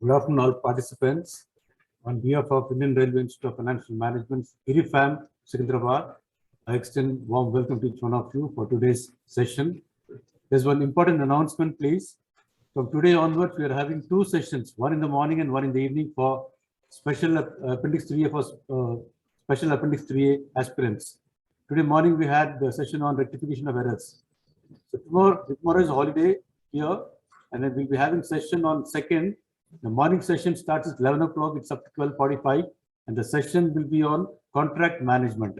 Good afternoon, all participants. On behalf of Indian Railway Institute of Financial Management, IRIFM, Secunderabad, I extend warm welcome to each one of you for today's session. There's one important announcement, please. From today onwards, we are having two sessions, one in the morning and one in the evening for special Appendix 3A for special Appendix 3A aspirants. Today morning, we had the session on rectification of errors. So tomorrow is holiday here, and then we'll be having session on 2nd. The morning session starts at 11 o'clock. It's up to 12:45, and the session will be on contract management.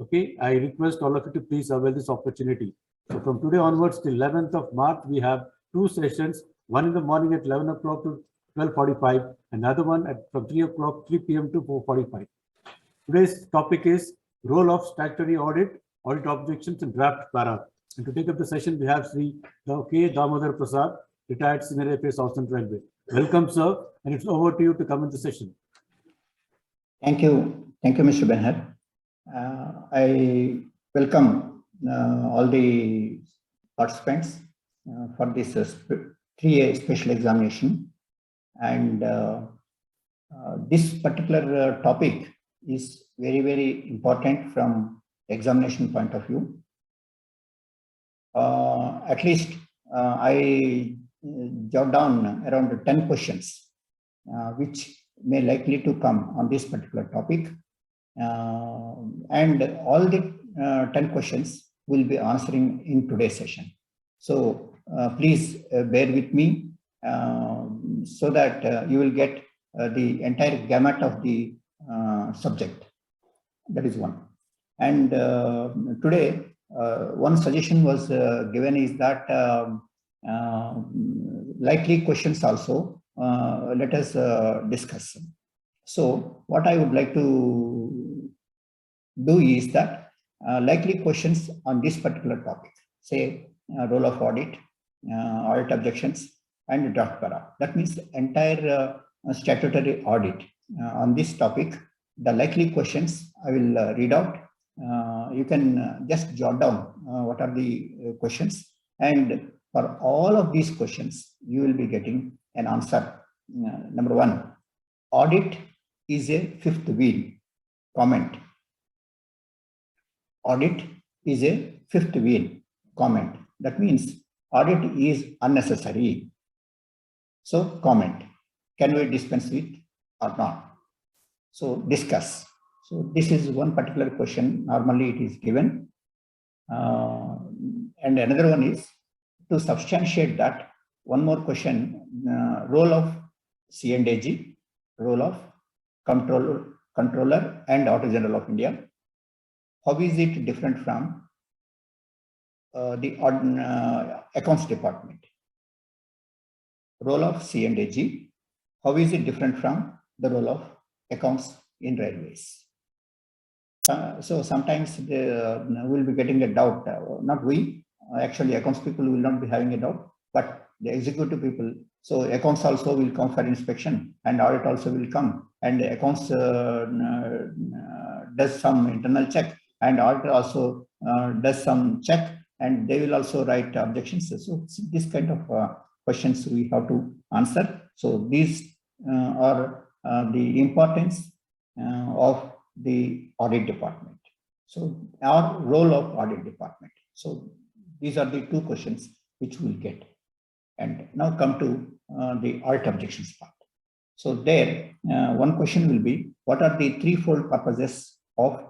Okay, I request all of you to please avail this opportunity. So from today onwards till 11th of March, we have two sessions, one in the morning at 11 o'clock to 12:45, another one at from 3 p.m. to 4:45. Today's topic is role of statutory audit, audit objections, and draft para. And to take up the session, we have Shri Damodar Prasad, retired senior affairs officer railway. Welcome, sir, and it's over to you to come in the session. Thank you, Mr. Benhar. I welcome all the participants for this 3A special examination, and this particular topic is very, very important from examination point of view. At least I jot down around 10 questions which may likely to come on this particular topic, and all the 10 questions will be answering in today's session. So please bear with me so that you will get the entire gamut of the subject. That is one. And today one suggestion was given is that likely questions also let us discuss. So what I would like to do is that likely questions on this particular topic, say role of audit, audit objections, and draft para. That means entire statutory audit on this topic. The likely questions I will read out. You can just jot down what are the questions, and for all of these questions, you will be getting an answer. Number one, audit is a fifth wheel. Comment. Audit is a fifth wheel. Comment. That means audit is unnecessary. So comment. Can we dispense with or not? So discuss. So this is one particular question. Normally it is given. And another one is to substantiate that. One more question, role of C&AG, role of controller and Auditor General of India. How is it different from the accounts department? Role of C&AG, how is it different from the role of accounts in railways? So sometimes we'll be getting a doubt, not we, actually accounts people will not be having a doubt, but the executive people. So accounts also will come for inspection, and audit also will come, and accounts does some internal check, and audit also does some check, and they will also write objections. So this kind of questions we have to answer. So these are the importance of the audit department. So our role of audit department. So these are the two questions which we'll get. And now come to the audit objections part. So there, one question will be, what are the threefold purposes of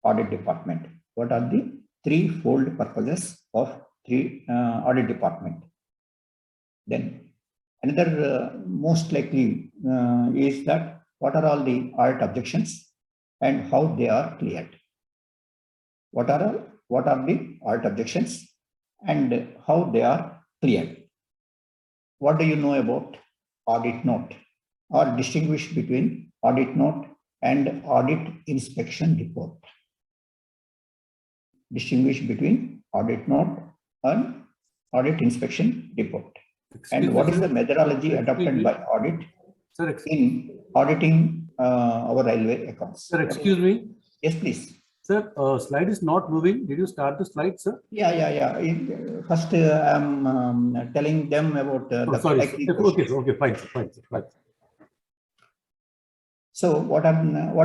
audit department? What are the threefold purposes of audit department? Then another most likely is that what are all the audit objections and how they are cleared? What are the audit objections and how they are cleared? What do you know about audit note, or distinguish between audit note and audit inspection report? Distinguish between audit note and audit inspection report. And what is the methodology adopted by audit in auditing our railway accounts? Sir, excuse me. Yes, please. Sir, slide is not moving. Did you start the slide, sir? Yeah. First, I'm telling them about the Sorry. likely Okay, questions. fine. So what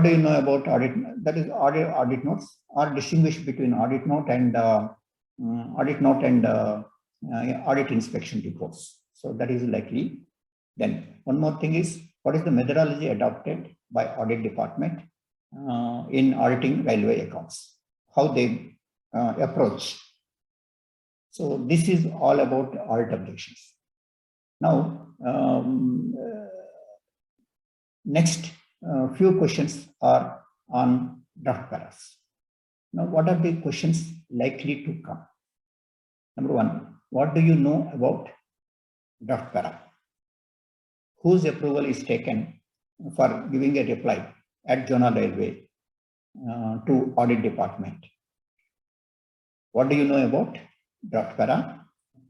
do you know about audit? That is audit notes are distinguished between audit note and audit inspection reports. So that is likely. Then one more thing is, what is the methodology adopted by audit department in auditing railway accounts? How they approach. So this is all about audit objections. Now, next few questions are on draft paras. Now, what are the questions likely to come? Number one, what do you know about draft para? Whose approval is taken for giving a reply at Zonal Railway to audit department? What do you know about draft para?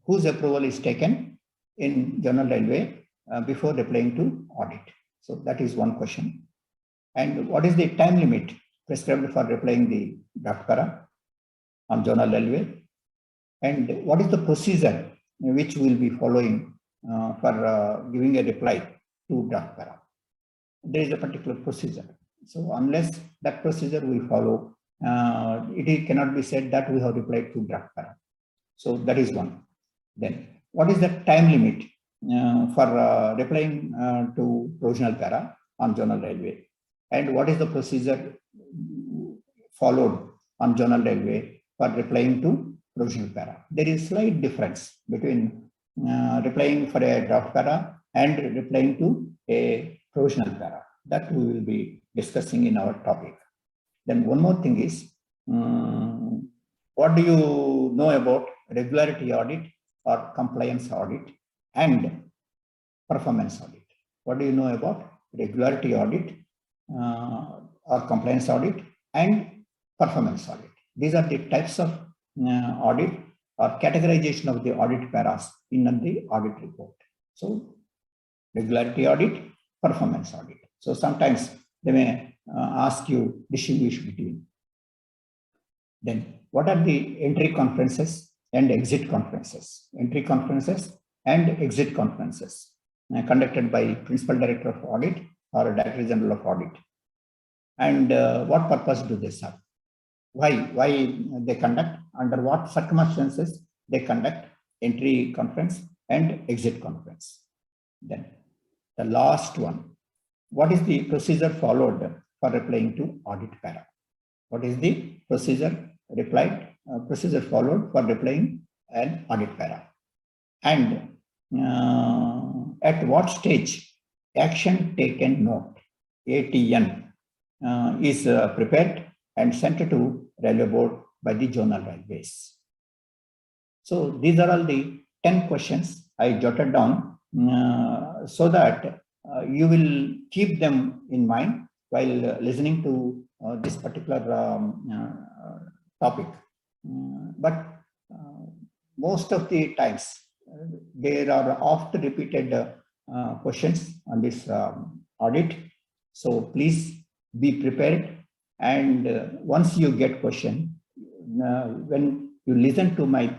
Whose approval is taken in Zonal Railway before replying to audit? So that is one question. And what is the time limit prescribed for replying the draft para on Zonal Railway? And what is the procedure which we will be following for giving a reply to draft para? There is a particular procedure. So unless that procedure we follow, it cannot be said that we have replied to draft para. So that is one. Then what is the time limit for replying to provisional para on Zonal Railway? And what is the procedure followed on Zonal Railway for replying to provisional para? There is slight difference between replying for a draft para and replying to a provisional para. That we will be discussing in our topic. Then one more thing is, what do you know about regularity audit or compliance audit and performance audit? What do you know about regularity audit or compliance audit and performance audit? These are the types of audit or categorization of the audit paras in the audit report. So regularity audit, performance audit. So sometimes they may ask you distinguish between. Then what are the entry conferences and exit conferences? Entry conferences and exit conferences conducted by Principal Director of Audit or Director General of Audit. And what purpose do they serve? Why they conduct? Under what circumstances they conduct entry conference and exit conference? Then the last one, what is the procedure followed for replying to audit para? What is the procedure followed for replying an audit para? And at what stage action taken note, ATN, is prepared and sent to Railway Board by the Zonal Railways. So these are all the 10 questions I jotted down so that you will keep them in mind while listening to this particular topic. But most of the times there are oft repeated questions on this audit. So please be prepared. And once you get question, when you listen to my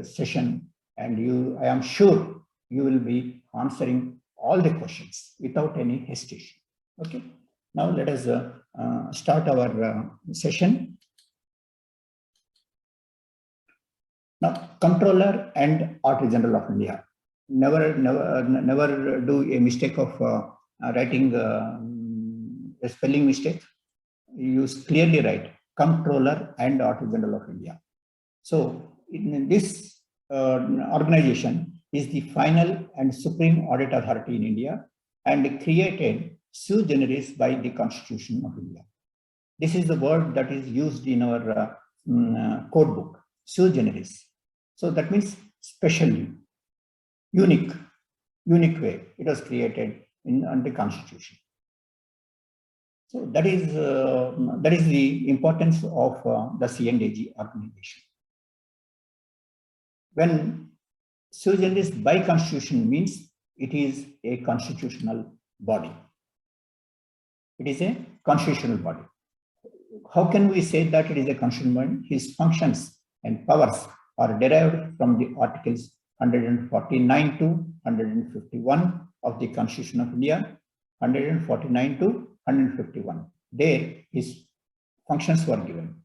session, and I am sure you will be answering all the questions without any hesitation. Okay. Now let us start our session. Now, Comptroller and Auditor General of India. Never do a mistake of writing a spelling mistake. You clearly write Comptroller and Auditor General of India. So in this organization is the final and supreme audit authority in India and created sui generis by the Constitution of India. This is the word that is used in our code book, sui generis. So that means specially, unique way it was created under the Constitution. So that is the importance of the C&AG organization. When sui generis by Constitution means it is a constitutional body. It is a constitutional body. how can we say that it is a constitutional body? His functions and powers are derived from the articles 149 to 151 of the Constitution of India, 149 to 151. There his functions were given.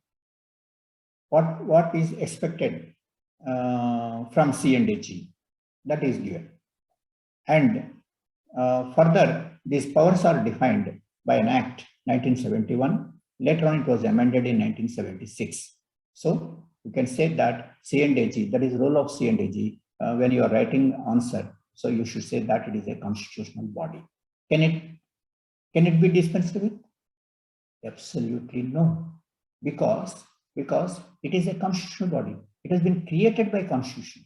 What is expected from C&AG, that is given. And further, these powers are defined by an Act 1971. Later on, it was amended in 1976. So you can say that C&AG, that is role of C&AG, when you are writing answer, so you should say that it is a constitutional body. Can it be dispensed with? Absolutely no, because it is a constitutional body. It has been created by Constitution.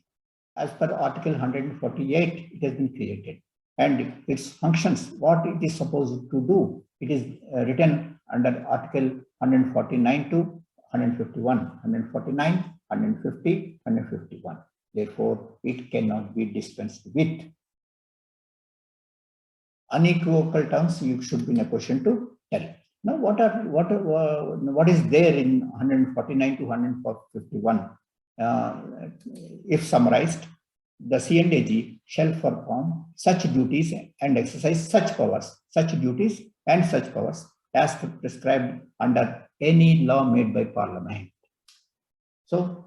As per Article 148, it has been created. And its functions, what it is supposed to do, it is written under Article 149 to 151, 149, 150, 151. Therefore, it cannot be dispensed with. Unequivocal terms you should be in a position to tell. Now, what is there in 149 to 151? If summarized, the C&AG shall perform such duties and exercise such powers, such duties and such powers as prescribed under any law made by Parliament. So,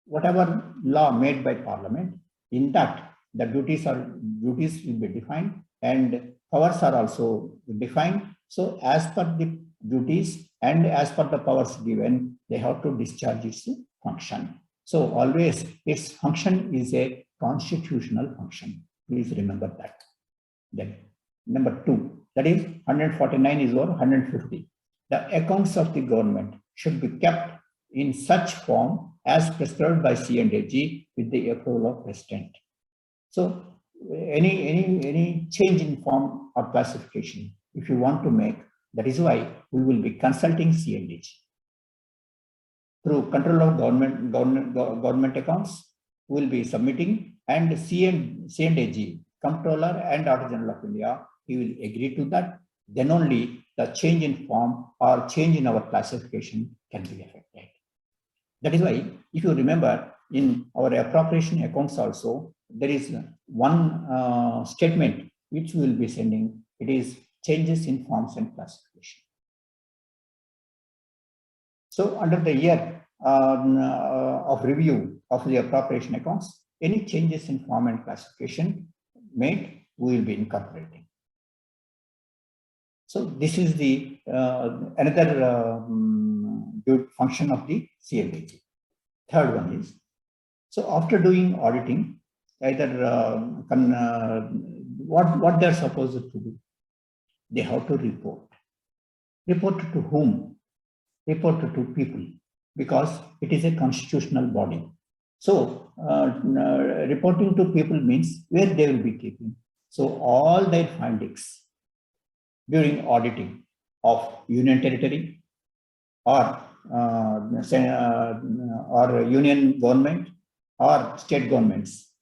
whatever law made by Parliament, in that the duties will be defined and powers are also defined. So, as per the duties and as per the powers given, they have to discharge its function. So, always its function is a constitutional function. Please remember that. Then, number 2, that is 149 is over 150. The accounts of the government should be kept in such form as prescribed by C&AG with the approval of President. So, any change in form or classification, if you want to make, that is why we will be consulting C&AG. Through control of government accounts, we will be submitting, and C&AG, Comptroller and Auditor General of India, he will agree to that. Then only the change in form or change in our classification can be effected. That is why, if you remember, in our appropriation accounts also, there is one statement which we will be sending. It is changes in forms and classification. So, under the year of review of the appropriation accounts, any changes in form and classification made, we will be incorporating. So, this is the another good function of the C&AG. Third one is, so after doing auditing, either what they are supposed to do, they have to report. Report to whom? Report to people, because it is a constitutional body. So, reporting to people means where they will be keeping. So, all their findings during auditing of union territory or union government or state governments,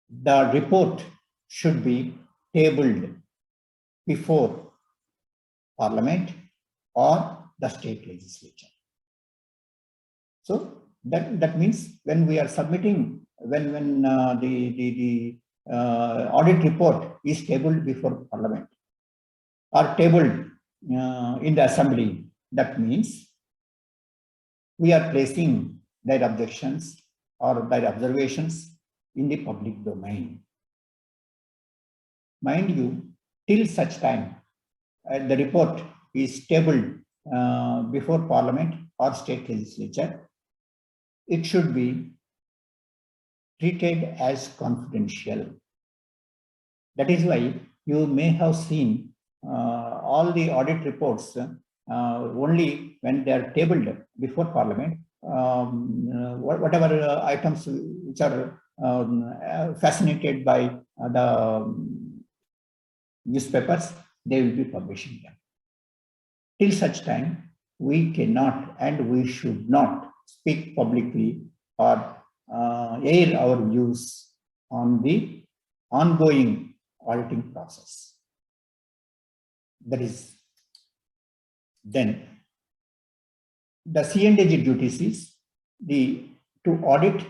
the report should be tabled before Parliament or the state legislature. So that means when we are submitting, when the audit report is tabled before Parliament or tabled in the Assembly, that means we are placing their objections or their observations in the public domain. Mind you, till such time the report is tabled before Parliament or state legislature, it should be treated as confidential. That is why you may have seen all the audit reports only when they are tabled before Parliament, whatever items which are fascinated by the newspapers, they will be publishing them. Till such time, we cannot and we should not speak publicly or air our views on the ongoing auditing process. That is Then the C&AG duties is to audit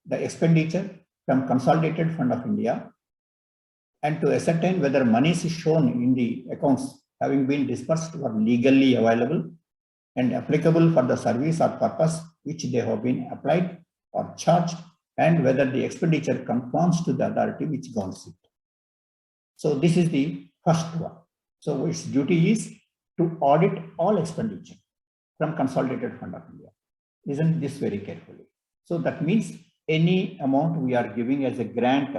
the expenditure from Consolidated Fund of India and to ascertain whether monies shown in the accounts having been disbursed were legally available and applicable for the service or purpose which they have been applied or charged, and whether the expenditure conforms to the authority which governs it. So this is the first one. So its duty is to audit all expenditure from Consolidated Fund of India. Listen this very carefully. So that means any amount we are giving as a grant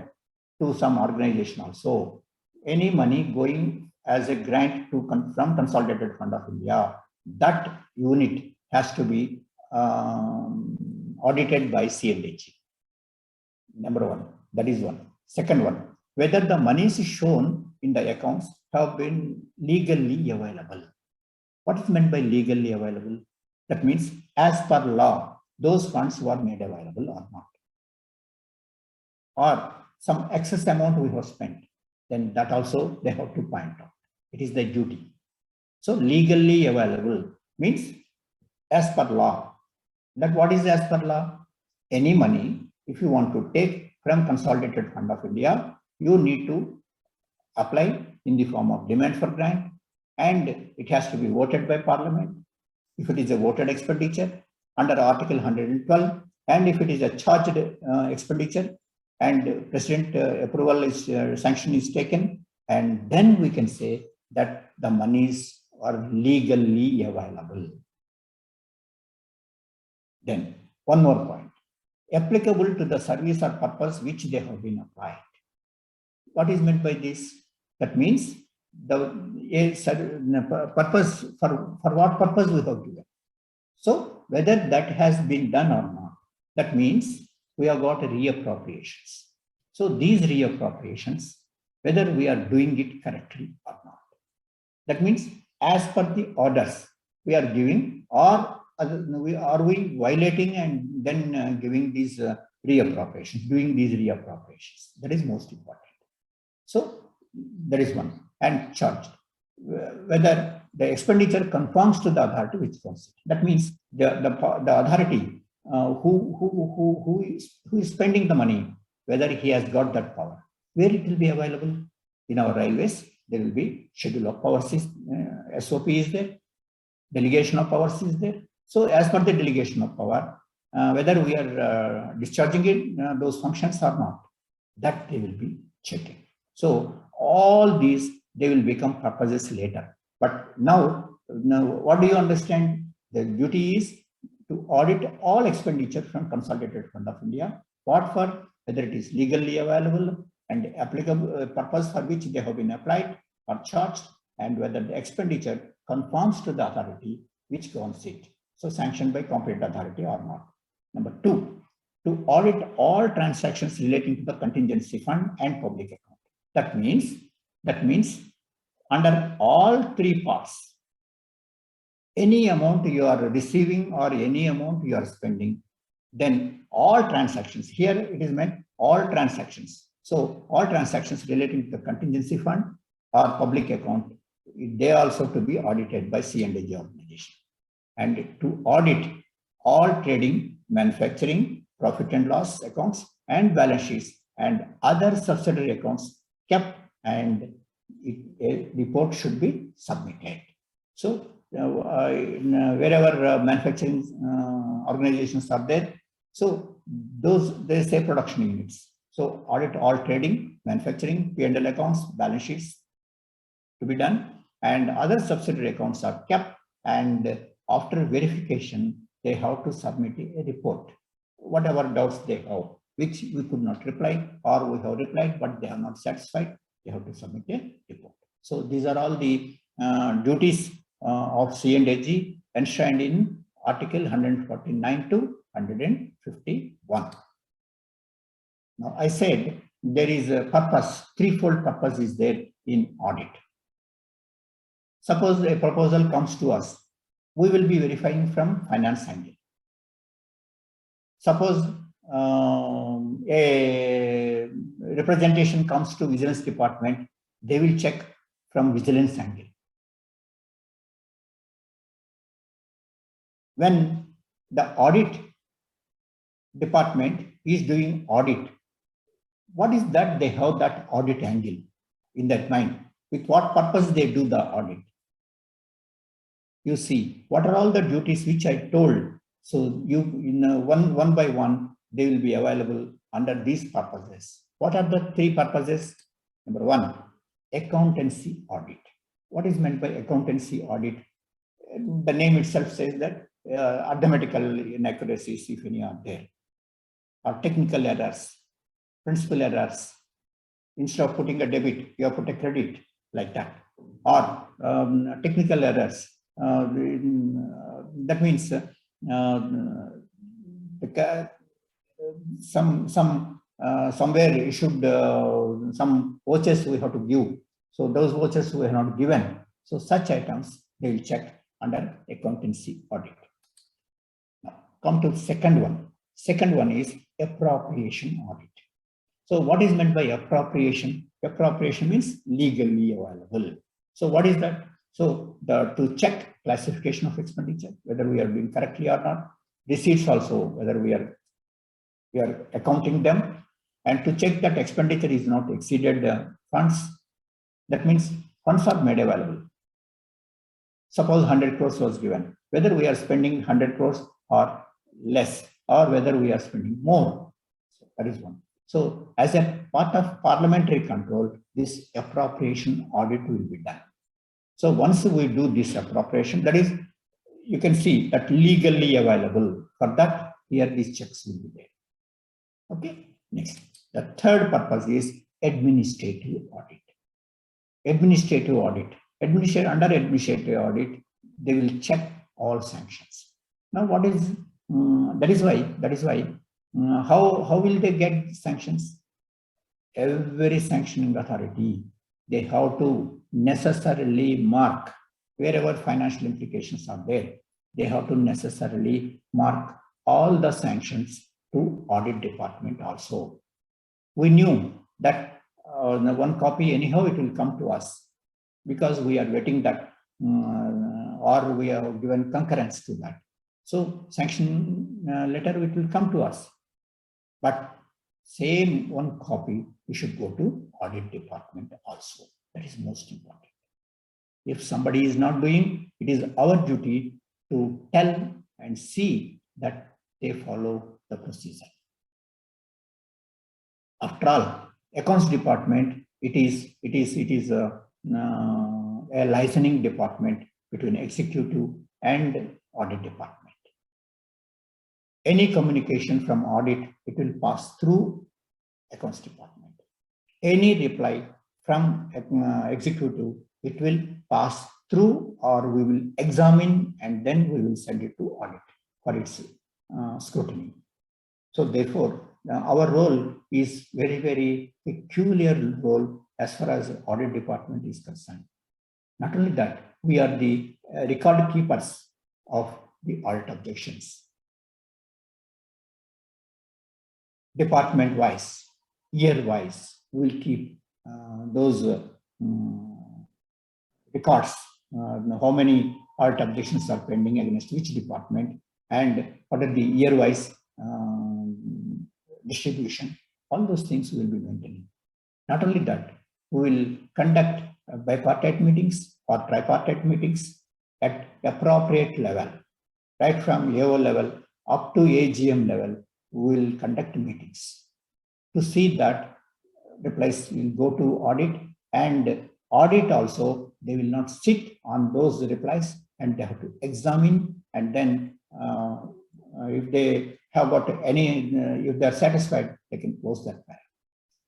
to some organization also, any money going as a grant to from Consolidated Fund of India, that unit has to be audited by C&AG. Number one, that is one. Second one, whether the monies shown in the accounts have been legally available. What is meant by legally available? That means as per law, those funds were made available or not. Or some excess amount we have spent, then that also they have to point out. It is the duty. So legally available means as per law. That what is as per law? Any money, if you want to take from Consolidated Fund of India, you need to apply in the form of demand for grant, and it has to be voted by Parliament. If it is a voted expenditure under Article 112, and if it is a charged expenditure and President approval is sanction is taken, and then we can say that the monies are legally available. Then one more point, applicable to the service or purpose which they have been applied. What is meant by this? That means the purpose, for what purpose we have given. So whether that has been done or not, that means we have got reappropriations. So these reappropriations, whether we are doing it correctly or not. That means as per the orders we are giving, or are we violating and then giving these reappropriations, doing these reappropriations. That is most important. So that is one. And charged, whether the expenditure conforms to the authority which governs it. That means the authority who is spending the money, whether he has got that power, where it will be available. In our railways, there will be schedule of powers, SOP is there, delegation of powers is there. So as per the delegation of power, whether we are discharging it, those functions or not, that they will be checking. So all these, they will become purposes later. But now what do you understand? The duty is to audit all expenditure from Consolidated Fund of India. What for? Whether it is legally available and applicable purpose for which they have been applied or charged, and whether the expenditure conforms to the authority which governs it. So sanctioned by competent authority or not. Number two, to audit all transactions relating to the contingency fund and public account. That means under all three parts, any amount you are receiving or any amount you are spending, then all transactions, here it is meant all transactions. So all transactions relating to the contingency fund or public account, they also to be audited by C&AG organization. And to audit all trading, manufacturing, profit and loss accounts and balance sheets and other subsidiary accounts kept, and a report should be submitted. So wherever manufacturing organizations are there, so those, they say production units. So audit all trading, manufacturing, P&L accounts, balance sheets to be done, and other subsidiary accounts are kept, and after verification, they have to submit a report. Whatever doubts they have, which we could not reply, or we have replied, but they are not satisfied, they have to submit a report. So these are all the duties of C&AG enshrined in Article 149 to 151. Now I said there is a purpose, threefold purpose is there in audit. Suppose a proposal comes to us, we will be verifying from finance angle. Suppose a representation comes to vigilance department, they will check from vigilance angle. when the audit department is doing audit, what is that they have that audit angle in that mind? With what purpose they do the audit? You see, what are all the duties which I told? So you, one by one, they will be available under these purposes. What are the three purposes? Number one, accountancy audit. What is meant by accountancy audit? The name itself says that arithmetical inaccuracies, if any are there, or technical errors, principal errors. Instead of putting a debit, you have put a credit, like that, or technical errors. That means somewhere issued some vouchers we have to give. So those vouchers we have not given. So such items they will check under accountancy audit. Now come to the second one. Second one is appropriation audit. So what is meant by appropriation? Appropriation means legally available. So what is that? So to check classification of expenditure, whether we are doing correctly or not. Receipts also, whether we are accounting them, and to check that expenditure is not exceeded funds. That means funds are made available. Suppose 100 crores was given, whether we are spending 100 crores or less, or whether we are spending more. So that is one. So as a part of parliamentary control, this appropriation audit will be done. So once we do this appropriation, that is, you can see that legally available. For that, here these checks will be there. Okay, next. The third purpose is administrative audit. Administrative audit. Under administrative audit, they will check all sanctions. Now, what is that is why how will they get sanctions? Every sanctioning authority, they have to necessarily mark wherever financial implications are there. They have to necessarily mark all the sanctions to audit department also. We knew that one copy anyhow it will come to us because we are waiting that or we have given concurrence to that. So sanction letter it will come to us. But same one copy we should go to audit department also. That is most important. If somebody is not doing, it is our duty to tell and see that they follow the procedure. After all, accounts department, it is a licensing department between executive and audit department. Any communication from audit, it will pass through accounts department. Any reply from executive, it will pass through, or we will examine and then we will send it to audit for its scrutiny. So therefore, our role is very, very peculiar role as far as the audit department is concerned. Not only that, we are the record keepers of the audit objections. Department-wise, year-wise, we will keep those records, how many audit objections are pending against which department, and what are the year-wise distribution. All those things we will be maintaining. Not only that, we will conduct bipartite meetings or tripartite meetings at appropriate level, right from AO level up to AGM level. We will conduct meetings to see that replies will go to audit, and audit also, they will not sit on those replies and they have to examine, and then if they have got any, if they are satisfied, they can close that file.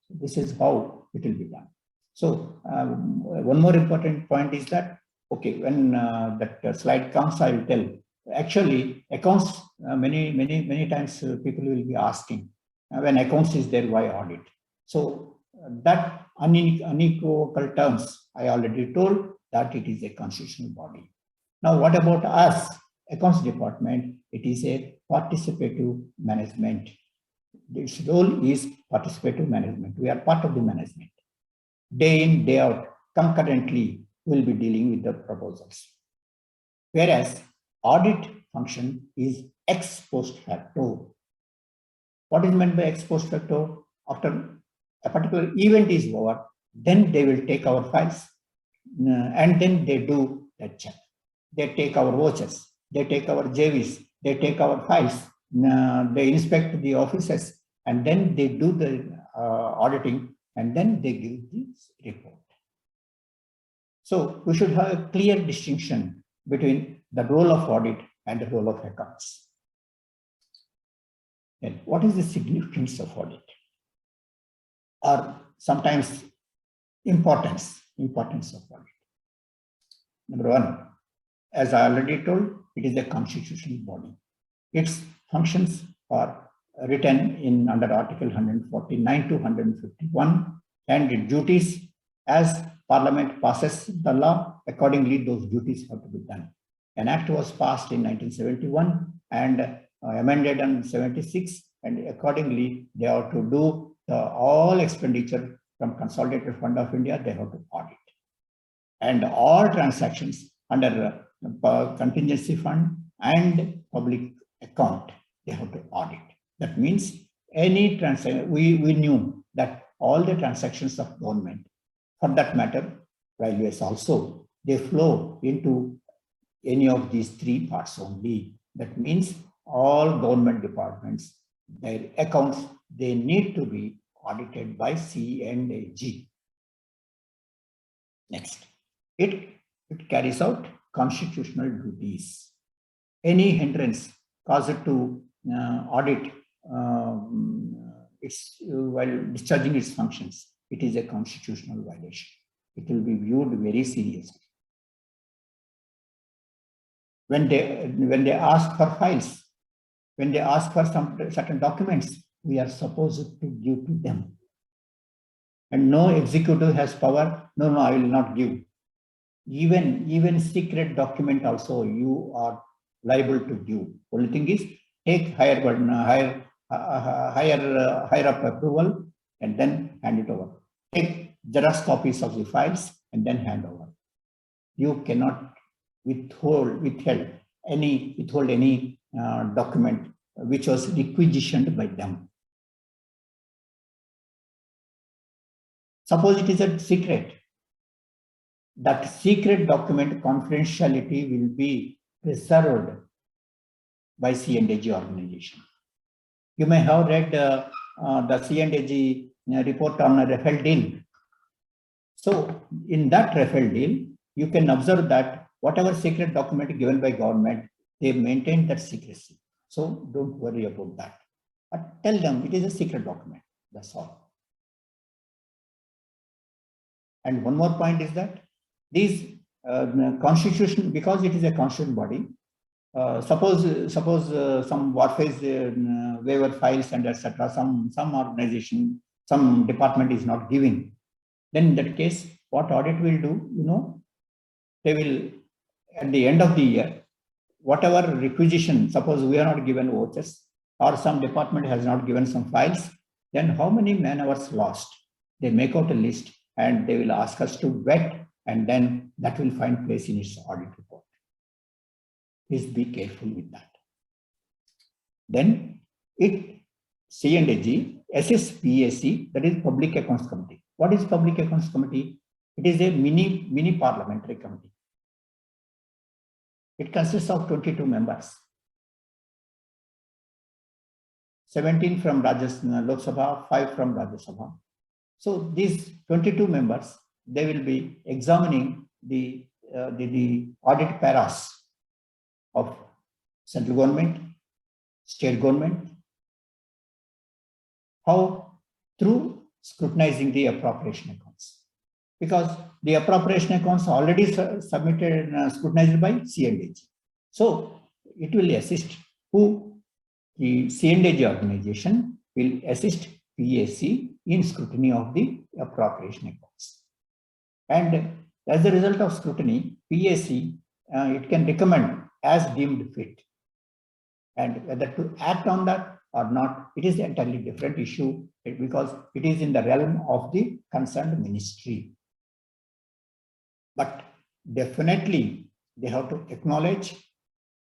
So this is how it will be done. So one more important point is that, okay, when that slide comes, I will tell. Actually, accounts, many times people will be asking, when accounts is there, why audit? So that unequivocal terms, I already told that it is a constitutional body. Now, what about us, accounts department? It is a participative management. Its role is participative management. We are part of the management. Day in, day out, concurrently, we'll be dealing with the proposals. Whereas audit function is ex post facto. What is meant by ex post facto? After a particular event is over, then they will take our files and then they do that check. They take our vouchers, they take our JVs, they take our files, they inspect the offices, and then they do the auditing, and then they give this report. So we should have a clear distinction between the role of audit and the role of accounts. And what is the significance of audit? Or sometimes importance of audit. Number one, as I already told, it is a constitutional body. Its functions are written in under Article 149 to 151, and its duties, as Parliament passes the law, accordingly those duties have to be done. An act was passed in 1971 and amended in 76, and accordingly they have to do all expenditure from Consolidated Fund of India, they have to audit. And all transactions under contingency fund and public account, they have to audit. That means any transaction, we knew that all the transactions of government, for that matter, railways also, they flow into any of these three parts only. That means all government departments, their accounts, they need to be audited by C&AG. Next, it carries out constitutional duties. Any hindrance caused to audit while discharging its functions, it is a constitutional violation. It will be viewed very seriously. When they ask for files, when they ask for some certain documents, we are supposed to give to them. And no executive has power, no, I will not give. Even secret document also you are liable to give. Only thing is, take higher up approval and then hand it over. Take Xerox copies of the files and then hand over. You cannot withhold any document which was requisitioned by them. Suppose it is a secret. That secret document confidentiality will be preserved by C&AG organization. You may have read the C&AG report on a Rafale deal. So in that Rafale deal, you can observe that whatever secret document given by government, they maintain that secrecy. So don't worry about that. But tell them it is a secret document. That's all. And one more point is that these constitution, because it is a constitutional body, suppose some warfaze waiver files and etc. Some organization, some department is not giving. Then in that case, what audit will do? They will, at the end of the year, whatever requisition, suppose we are not given vouchers or some department has not given some files, then how many man hours lost? They make out a list and they will ask us to vet, and then that will find place in its audit report. Please be careful with that. Then C&AG assess PAC, that is Public Accounts Committee. What is Public Accounts Committee? It is a mini parliamentary committee. It consists of 22 members. 17 from Lok Sabha, 5 from Rajya Sabha. So these 22 members, they will be examining the audit paras of central government, state government, how through scrutinizing the appropriation accounts. Because the appropriation accounts are already submitted and scrutinized by C&AG. So it will assist the C&AG organization will assist PAC in scrutiny of the appropriation accounts. And as a result of scrutiny, PAC, it can recommend as deemed fit. And whether to act on that or not, it is an entirely different issue because it is in the realm of the concerned ministry. But definitely they have to acknowledge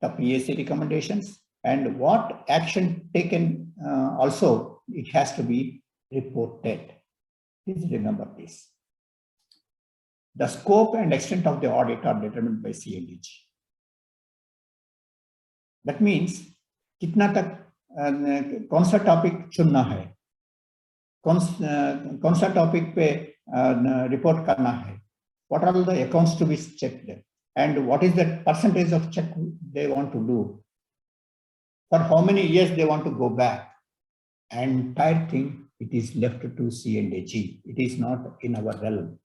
the PAC recommendations, and what action taken also it has to be reported. Please remember this. The scope and extent of the audit are determined by C&AG. That means कितना तक कौन सा topic चुनना है, कौन सा topic पे report करना है, what are the accounts to be checked, and what is the percentage of check they want to do, for how many years they want to go back. Entire thing, it is left to C&AG. It is not in our realm,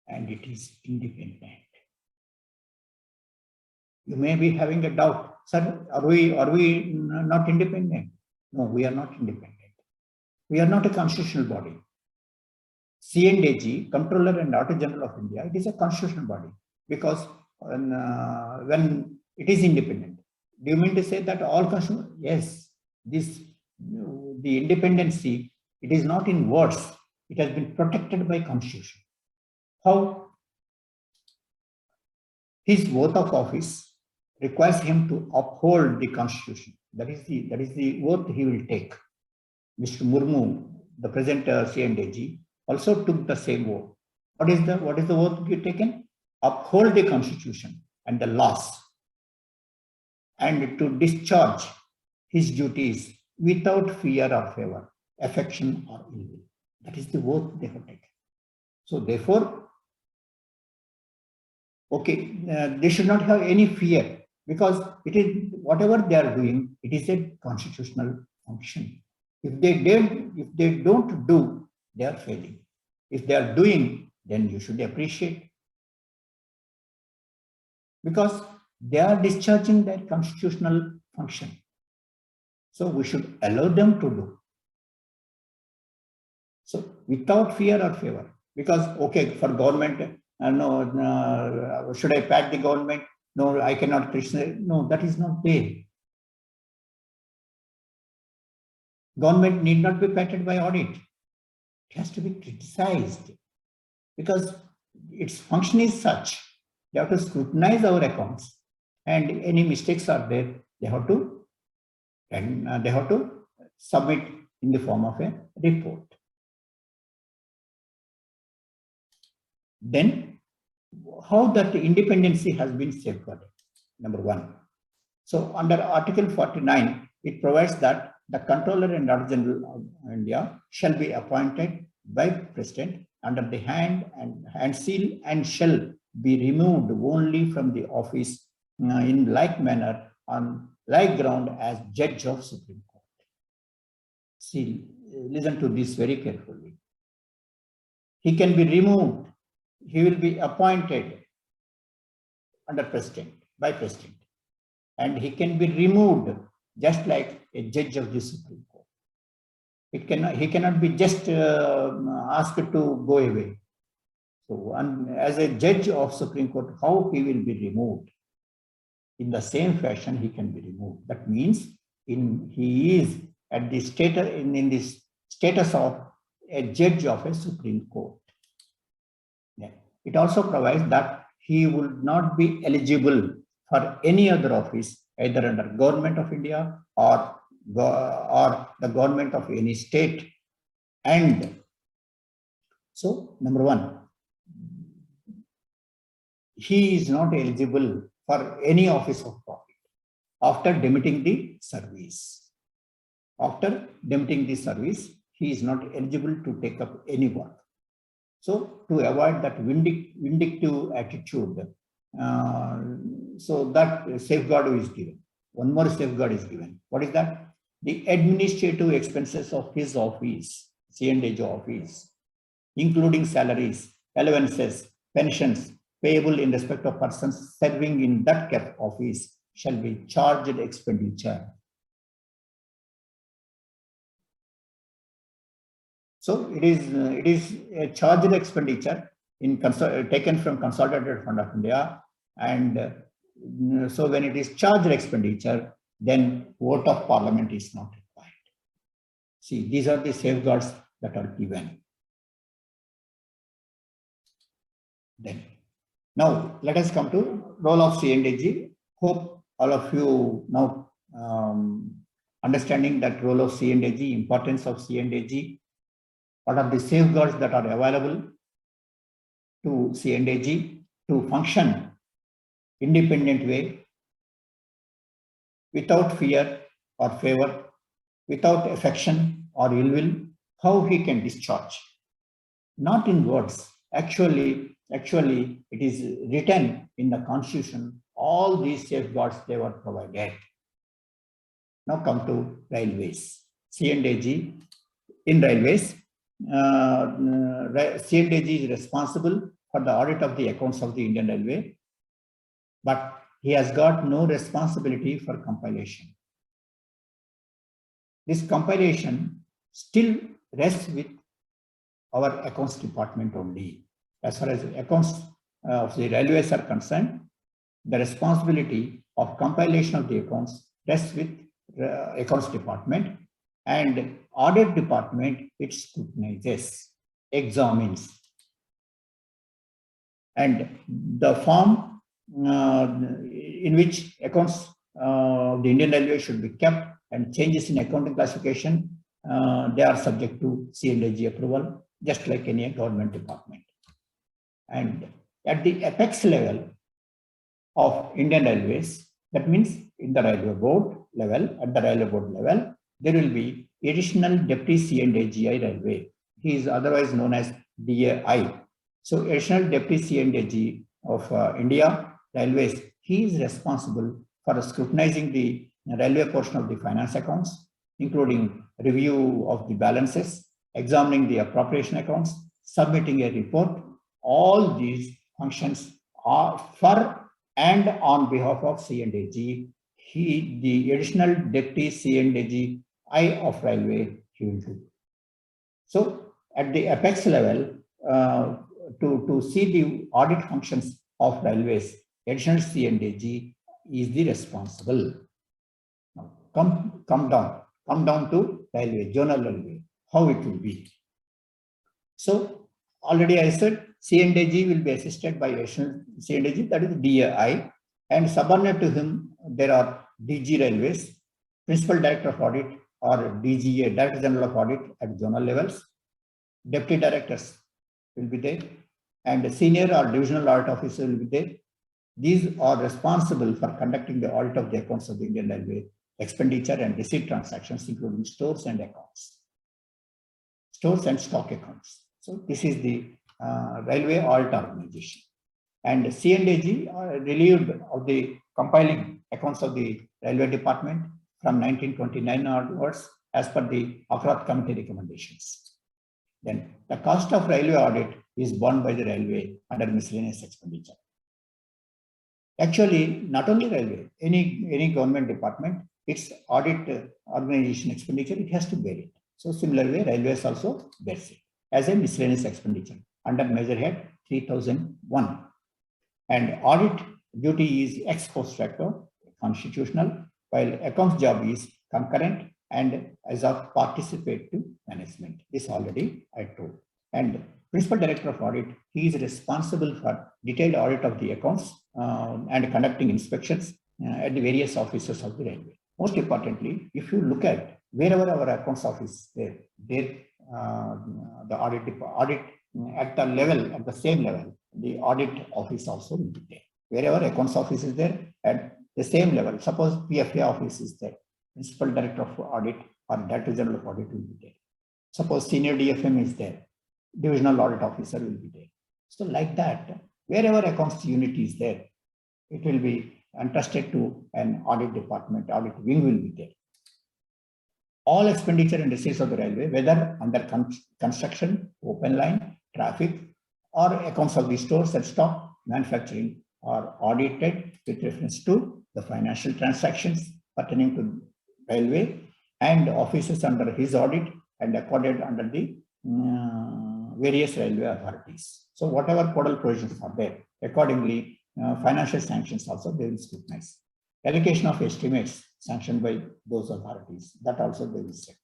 and it is independent. You may be having a doubt, sir, are we not independent? No, we are not independent. We are not a constitutional body. C&AG, Comptroller and Auditor General of India, it is a constitutional body because when it is independent. Do you mean to say that all constitutional? Yes, the independency, it is not in words. It has been protected by Constitution. How? His oath of office requires him to uphold the Constitution. That is the oath he will take. Mr. Murmu, the present C&AG, also took the same oath. What is the oath he taken? Uphold the Constitution and the laws, and to discharge his duties without fear or favor, affection or ill will. That is the oath they have taken. So therefore, okay, they should not have any fear, because it is whatever they are doing, it is a constitutional function. If they don't do, they are failing. If they are doing, then you should appreciate, because they are discharging their constitutional function. So we should allow them to do. So without fear or favor, because okay, for government, no, should I pat the government? No, I cannot criticize. No, that is not there. Government need not be patted by audit. It has to be criticized, because its function is such. They have to scrutinize our accounts, and any mistakes are there, they have to submit in the form of a report. Then, how that independency has been safeguarded? Number one. So, under Article 49, it provides that the Comptroller and Auditor General of India shall be appointed by President under the hand and seal, and shall be removed only from the office in like manner on like ground as Judge of Supreme Court. See, listen to this very carefully. He can be removed. He will be appointed under President, by President, and he can be removed just like a Judge of the Supreme Court. He cannot be just asked to go away. So, as a Judge of Supreme Court, how he will be removed? In the same fashion, he can be removed. That means he is at the status in this status of a Judge of a Supreme Court. Yeah. It also provides that he would not be eligible for any other office, either under Government of India or the government of any state. And so, number one, he is not eligible for any office of profit after demitting the service. After demitting the service, he is not eligible to take up any work. So, to avoid that vindictive attitude, so that safeguard is given. One more safeguard is given. What is that? The administrative expenses of his office, C&AG office, including salaries, allowances, pensions payable in respect of persons serving in that cap office, shall be charged expenditure. So it is a charged expenditure taken from Consolidated Fund of India, and so when it is charged expenditure, then vote of Parliament is not required. See, these are the safeguards that are given. Then, now let us come to role of C&AG. Hope all of you now understanding that role of C&AG, importance of C&AG, what are the safeguards that are available to C&AG to function independent way, without fear or favor, without affection or ill will, how he can discharge. Not in words. Actually, it is written in the Constitution. All these safeguards, they were provided. Now come to railways. C&AG in railways. C&AG is responsible for the audit of the accounts of the Indian Railway, but he has got no responsibility for compilation. This compilation still rests with our accounts department only. As far as accounts of the railways are concerned, the responsibility of compilation of the accounts rests with accounts department, and audit department, it scrutinizes, examines. And the form in which accounts of the Indian Railway should be kept and changes in accounting classification, they are subject to C&AG approval, just like any government department. And at the apex level of Indian Railways, that means in the railway board level, at the railway board level, there will be additional deputy C&AGI railway. He is otherwise known as DAI. So additional deputy C&AG of India Railways, he is responsible for scrutinizing the railway portion of the finance accounts, including review of the balances, examining the appropriation accounts, submitting a report. All these functions are for and on behalf of C&AG. He, the additional deputy C&AG of railway, he will do. So at the apex level, to see the audit functions of railways, additional C&AG is the responsible. Now come down to railway, zonal railway, how it will be. So already I said C&AG will be assisted by additional C&AG, that is DAI, and subordinate to him there are DG Railways, Principal Director of Audit or DGA, Director General of Audit at zonal levels. Deputy Directors will be there, and senior or divisional audit officer will be there. These are responsible for conducting the audit of the accounts of the Indian Railway, expenditure and receipt transactions, including stores and accounts, stores and stock accounts. So this is the railway audit organization. And C&AG relieved of the compiling accounts of the railway department from 1929 onwards as per the Akhrat committee recommendations. Then the cost of railway audit is borne by the railway under miscellaneous expenditure. Actually, not only railway, any government department, its audit organization expenditure, it has to bear it. So similarly, railways also bears it as a miscellaneous expenditure under measure head 3001. And audit duty is ex post facto, constitutional, while accounts job is concurrent and as of participative management. This already I told. And Principal Director of Audit, he is responsible for detailed audit of the accounts and conducting inspections at the various offices of the railway. Most importantly, if you look at wherever our accounts office is there, the audit at the level, at the same level, the audit office also will be there. Wherever accounts office is there, at the same level, suppose PFA office is there, Principal Director of Audit or Director General of Audit will be there. Suppose Senior DFM is there, Divisional Audit Officer will be there. So like that, wherever accounts unit is there, it will be entrusted to an audit department, audit wing will be there. All expenditure and receipts of the railway, whether under construction, open line, traffic, or accounts of the stores and stock, manufacturing, are audited with reference to the financial transactions pertaining to railway and offices under his audit and accorded under the various railway authorities. So whatever codal provisions are there, accordingly, financial sanctions also they will scrutinize. Allocation of estimates sanctioned by those authorities, that also they will check.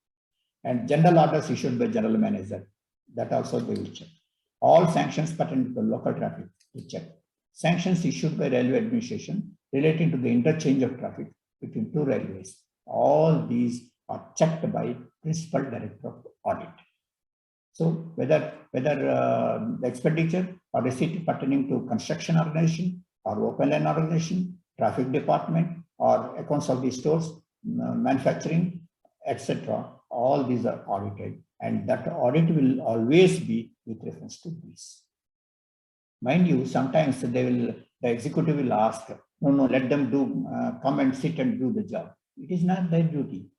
And general orders issued by general manager, that also they will check. All sanctions pertaining to the local traffic, they check. sanctions issued by railway administration relating to the interchange of traffic between two railways. All these are checked by Principal Director of Audit. So whether the expenditure or receipt pertaining to construction organization or open line organization, traffic department, or accounts of the stores, manufacturing, etc., all these are audited, and that audit will always be with reference to these. Mind you, sometimes the executive will ask, no, let them do, come and sit and do the job. It is not their duty.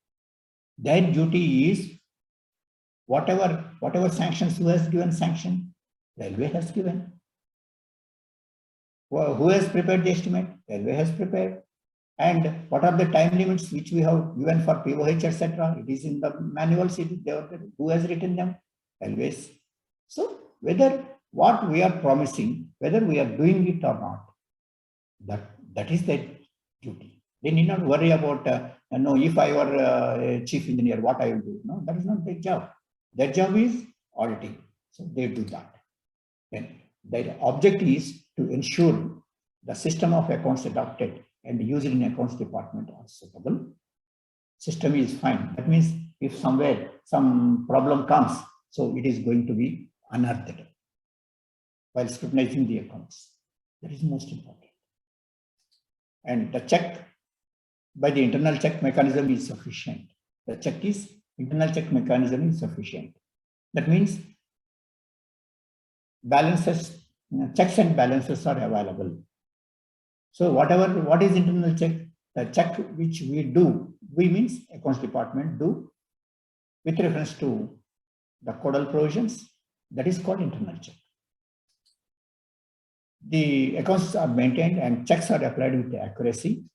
Their duty is whatever sanctions, who has given sanction, railway has given. Who has prepared the estimate? Railway has prepared. And what are the time limits which we have given for POH, etc.? It is in the manuals. Who has written them? Railways. So whether what we are promising, whether we are doing it or not, that is their duty. They need not worry about, no, if I were a chief engineer, what I will do. No, that is not their job. Their job is auditing. So they do that. Then their object is to ensure the system of accounts adopted and used in accounts department are suitable. System is fine. That means if somewhere some problem comes, so it is going to be unearthed while scrutinizing the accounts. That is most important. And the check by the internal check mechanism is sufficient. The internal check mechanism is sufficient. That means balances, checks and balances are available. So what is internal check? The check which we do, we means accounts department do with reference to the codal provisions, that is called internal check. The accounts are maintained and checks are applied with accuracy,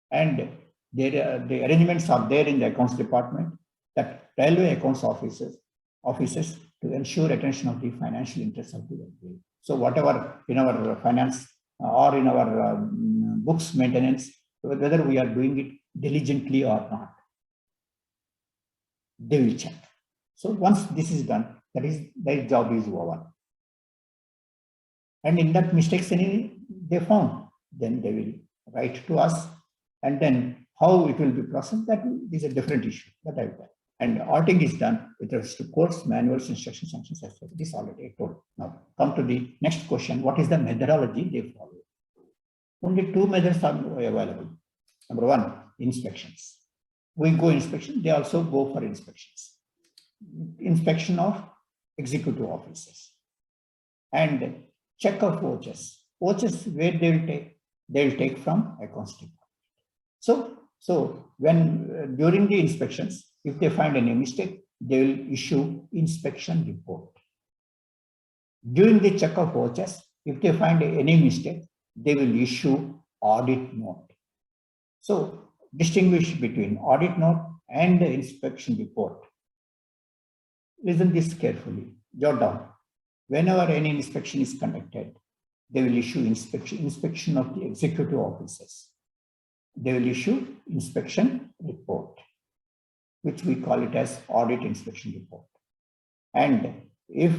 and the arrangements are there in the accounts department that railway accounts offices to ensure attention of the financial interests of the railway. So whatever in our finance or in our books maintenance, whether we are doing it diligently or not, they will check. So once this is done, that is their job is over. And in that mistakes they found, then they will write to us, and then how it will be processed, that is a different issue that I will tell. And auditing is done with respect to codes, manuals, instructions, sanctions, etc. This already I told. Now come to the next question. What is the methodology they follow? Only two methods are available. Number one, inspections. We go inspection, they also go for inspections. Inspection of executive officers. And check of vouchers. Vouchers where they will take from accounts department. So when during the inspections, if they find any mistake, they will issue inspection report. During the check of vouchers, if they find any mistake, they will issue audit note. So distinguish between audit note and the inspection report. Listen this carefully, jot down. Whenever any inspection is conducted, they will issue inspection of the executive officers. They will issue inspection report, which we call it as audit inspection report. And if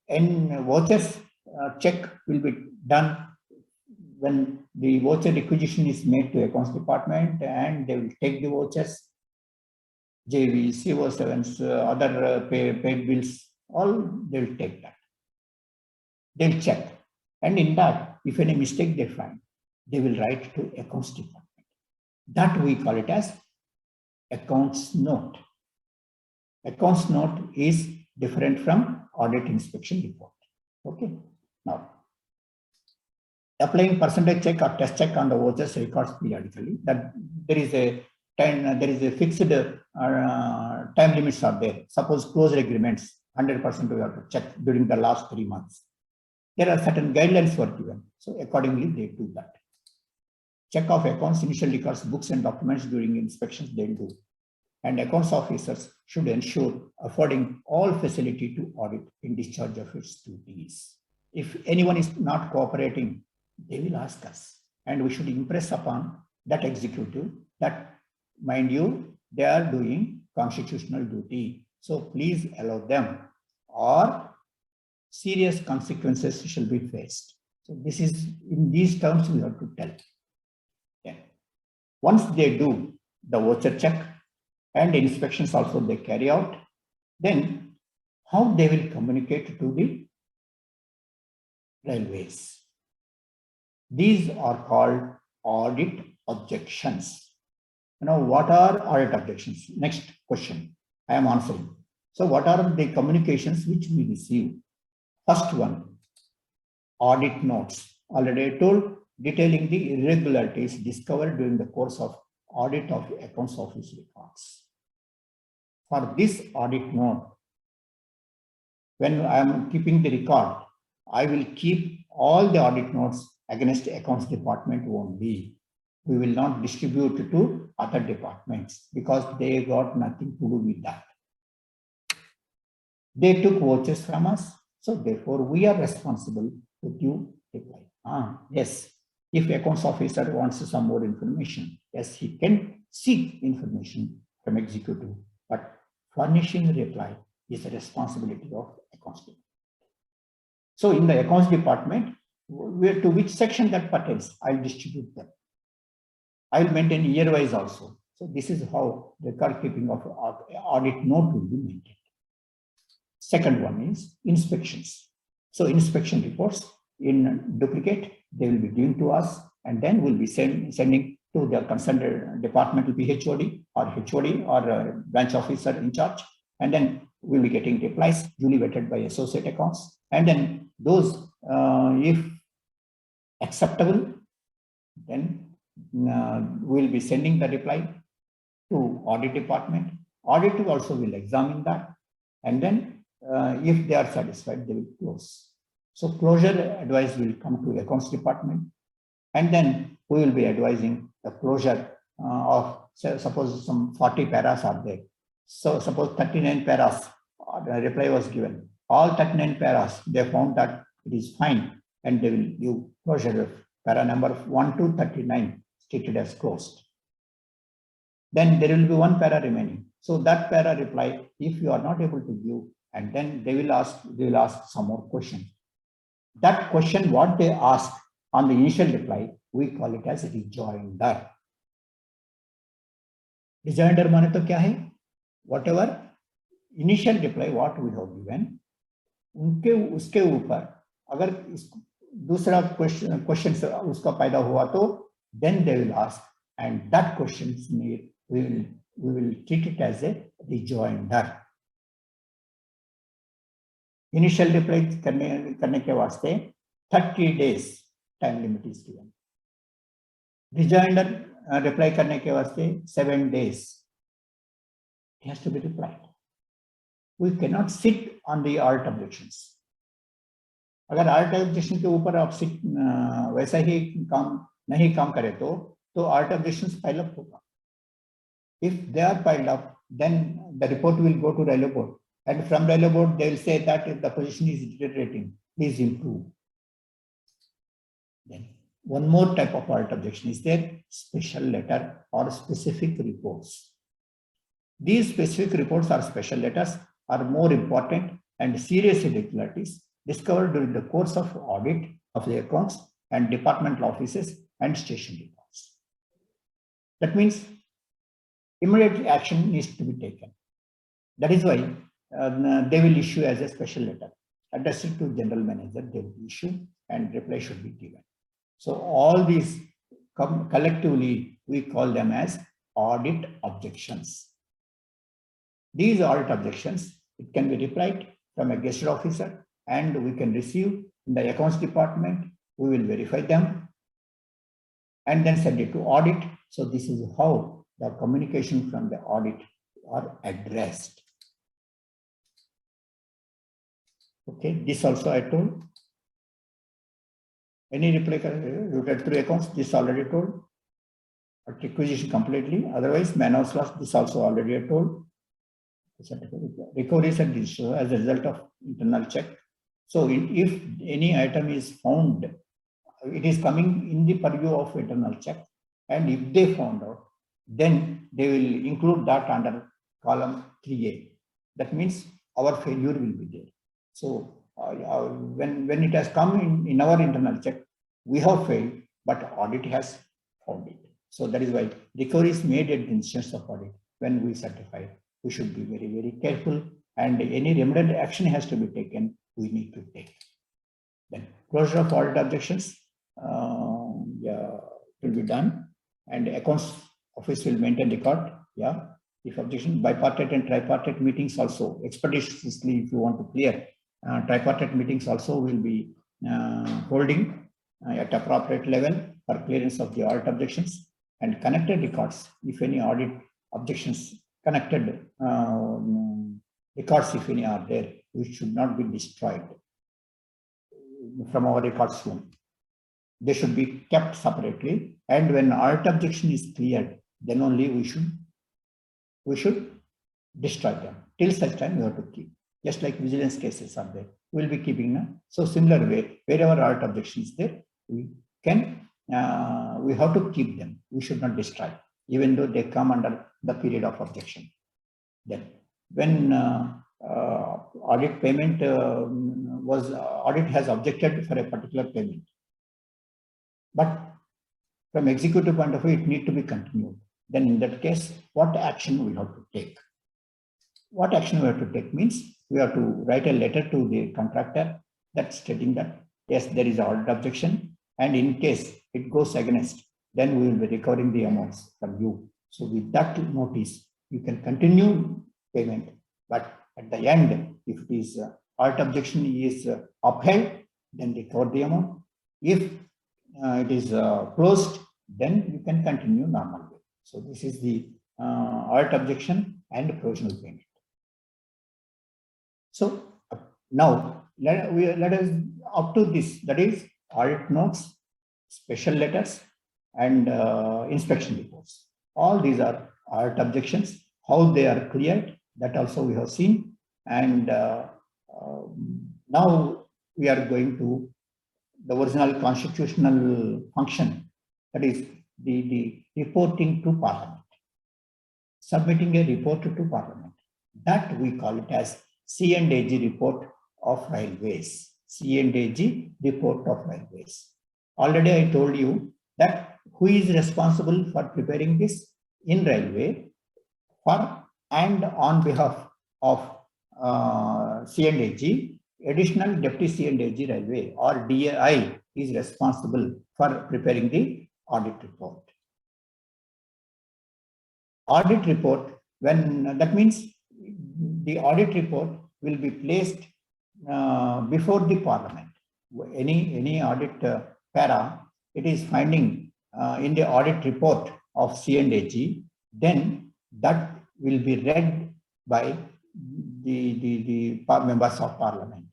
any vouchers check will be done when the voucher requisition is made to accounts department, and they will take the vouchers, JV, CO7s, other paid bills, all they will take that. They'll check. And in that, if any mistake they find, they will write to accounts department. That we call it as accounts note. Accounts note is different from audit inspection report. Okay. Now, applying percentage check or test check on the vouchers records periodically. That there is a fixed time limits are there. Suppose closed agreements, 100% we have to check during the last 3 months. There are certain guidelines were given. So accordingly, they do that. Check of accounts, initial records, books and documents during inspections, they do. And accounts officers should ensure affording all facility to audit in discharge of its duties. If anyone is not cooperating, they will ask us. And we should impress upon that executive that, mind you, they are doing constitutional duty. So please allow them, or serious consequences shall be faced. So this is in these terms we have to tell. Yeah. Once they do the voucher check and inspections also they carry out, then how they will communicate to the railways. These are called audit objections. Now, what are audit objections? Next question I am answering. So what are the communications which we receive? First one, audit notes. Already I told, detailing the irregularities discovered during the course of audit of accounts office records. For this audit note, when I am keeping the record, I will keep all the audit notes against accounts department only. We will not distribute to other departments because they got nothing to do with that. They took vouchers from us, so therefore we are responsible to give reply. Yes, if accounts officer wants some more information, yes, he can seek information from executive, but furnishing reply is the responsibility of accounts department. So in the accounts department, to which section that pertains, I'll distribute them. I'll maintain year-wise also. So this is how record keeping of audit note will be maintained. Second one is inspections. So inspection reports in duplicate, they will be given to us, and then we'll be sending to the concerned departmental PHOD or HOD or branch officer in charge, and then we'll be getting replies duly vetted by associate accounts, and then those if acceptable, then we'll be sending the reply to audit department. Audit also will examine that, and then if they are satisfied, they will close. So closure advice will come to accounts department, and then we will be advising the closure of, say, suppose some 40 paras are there. So suppose 39 paras reply was given. All 39 paras, they found that it is fine, and they will give closure of para number 1 to 39 stated as closed. Then there will be one para remaining. So that para reply, if you are not able to give, and then they will ask some more questions. That question, what they ask on the initial reply, we call it as rejoinder. Rejoinder माने तो क्या है? Whatever initial reply what we have given, उनके उसके ऊपर अगर दूसरा question उसका पैदा हुआ तो then they will ask, and that question we will treat it as a rejoinder. Initial reply करने के वास्ते 30 days time limit is given. Rejoinder reply करने के वास्ते 7 days. It has to be replied. We cannot sit on the audit objections. अगर audit objection के ऊपर आप वैसा ही नहीं काम करे तो audit objections pile up होगा. If they are piled up, then the report will go to railway board, and from railway board they will say that if the position is deteriorating, please improve. Then one more type of audit objection is there, special letter or specific reports. These specific reports or special letters are more important and serious irregularities discovered during the course of audit of the accounts and departmental offices and station reports. That means immediate action needs to be taken. That is why they will issue as a special letter addressed to general manager. They will issue and reply should be given. So all these collectively we call them as audit objections. These audit objections, it can be replied from a gazetted officer, and we can receive in the accounts department. We will verify them and then send it to audit. So this is how the communication from the audit are addressed. Okay, this also I told. Any reply you get through accounts, this already told. Requisition completely. Otherwise, man-hours loss, this also already I told. Recoveries and discharge as a result of internal check. So if any item is found, it is coming in the purview of internal check, and if they found out, then they will include that under column 3A. That means our failure will be there. So when it has come in our internal check, we have failed, but audit has found it. So that is why recovery is made at the instance of audit. When we certify, we should be very, very careful, and any remedial action has to be taken, we need to take. Then closure of audit objections will be done, and accounts office will maintain record. If objection, bipartite and tripartite meetings also expeditiously, if you want to clear, tripartite meetings also will be holding at appropriate level for clearance of the audit objections, and connected records, if any audit objections, connected records, if any are there, which should not be destroyed from our records room. They should be kept separately, and when audit objection is cleared, then only we should destroy them. Till such time we have to keep. Just like vigilance cases are there, we will be keeping them. So similar way, wherever audit objection is there, we have to keep them. We should not destroy, even though they come under the period of objection. Then when audit payment audit has objected for a particular payment, but from executive point of view, it needs to be continued. Then in that case, what action we have to take? What action we have to take means we have to write a letter to the contractor that stating that yes, there is audit objection, and in case it goes against, then we will be recovering the amounts from you. So with that notice, you can continue payment, but at the end, if it is audit objection is upheld, then recover the amount. If it is closed, then you can continue normally. So this is the audit objection and provisional payment. So now let us up to this, that is audit notes, special letters, and inspection reports. All these are audit objections. How they are cleared, that also we have seen. And now we are going to the original constitutional function, that is the reporting to Parliament, submitting a report to Parliament. That we call it as C&AG report of railways. C&AG report of railways. Already I told you that who is responsible for preparing this in railway for and on behalf of C&AG. Additional Deputy C&AG Railway or DAI is responsible for preparing the audit report. Audit report, when that means the audit report will be placed before the Parliament. Any audit para, it is finding in the audit report of C&AG, then that will be read by the members of Parliament.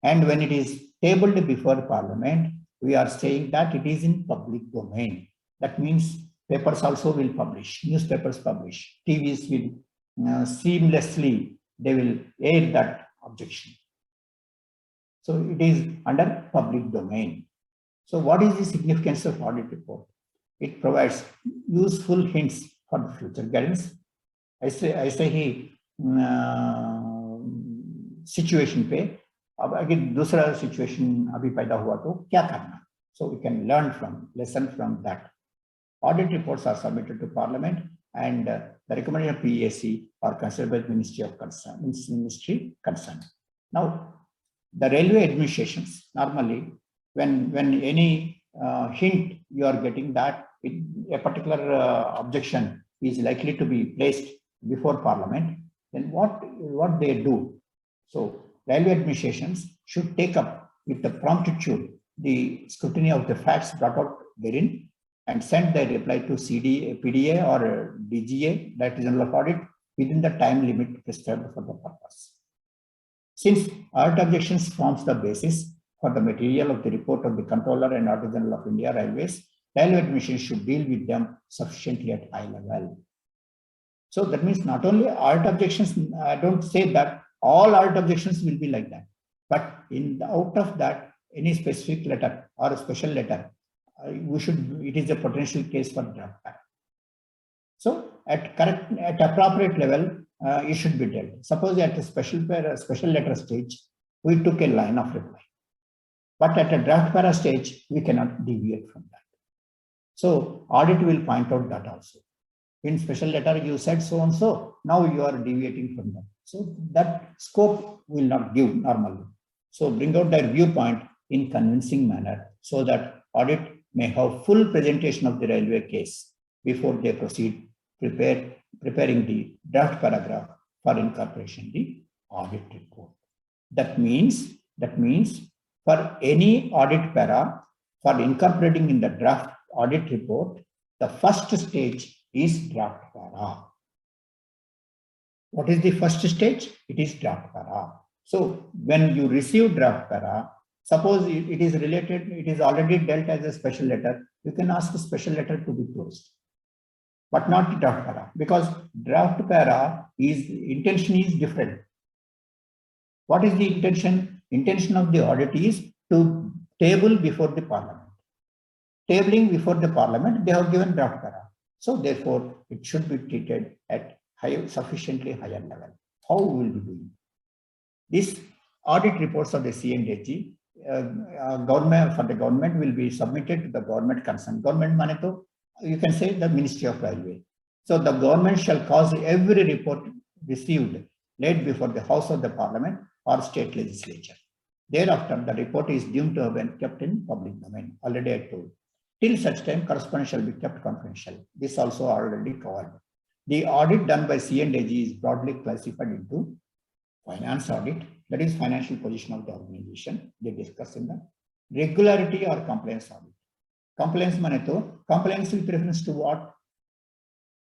And when it is tabled before Parliament, we are saying that it is in public domain. That means papers also will publish, newspapers publish, TVs will seamlessly, they will air that objection. So it is under public domain. So what is the significance of audit report? It provides useful hints for the future guidance. ऐसे ही situation पे अब अगर दूसरा situation अभी पैदा हुआ तो क्या करना? So we can lesson from that. Audit reports are submitted to Parliament, and the recommendation of PEAC are considered by the Ministry concerned. Now, the railway administrations normally, when any hint you are getting that a particular objection is likely to be placed before Parliament, then what they do? So railway administrations should take up with the promptitude the scrutiny of the facts brought out therein and send their reply to PDA or DGA, Director General of Audit, within the time limit prescribed for the purpose. Since audit objections forms the basis for the material of the report of the Controller and Auditor General of India Railways, railway administration should deal with them sufficiently at high level. So that means not only audit objections, I don't say that all audit objections will be like that, but out of that, any specific letter or a special letter, it is a potential case for draft back. So at appropriate level, it should be dealt. Suppose at a special letter stage, we took a line of reply. But at a draft para stage, we cannot deviate from that. So audit will point out that also. In special letter, you said so and so, now you are deviating from that. So that scope will not give normally. So bring out their viewpoint in convincing manner so that audit may have full presentation of the railway case before they proceed preparing the draft paragraph for incorporation the audit report. That means for any audit para, for incorporating in the draft audit report, the first stage is draft para. What is the first stage? It is draft para. So when you receive draft para, suppose it is related, it is already dealt as a special letter, you can ask the special letter to be closed, but not draft para, because draft para is intention is different. What is the intention? Intention of the audit is to table before the parliament. Tabling before the parliament, they have given draft para. So therefore, it should be treated at sufficiently higher level. How will we do it? This audit reports of the C&AG government will be submitted to the government concerned. Government maneto, you can say the Ministry of Railway. So the government shall cause every report received laid before the House of the Parliament or state legislature. Thereafter, the report is deemed to have been kept in public domain. Already I told. Till such time, correspondence shall be kept confidential. This also already covered. The audit done by C&AG is broadly classified into finance audit, that is financial position of the organization. They discuss in the regularity or compliance audit. Compliance maneto, compliance with reference to what?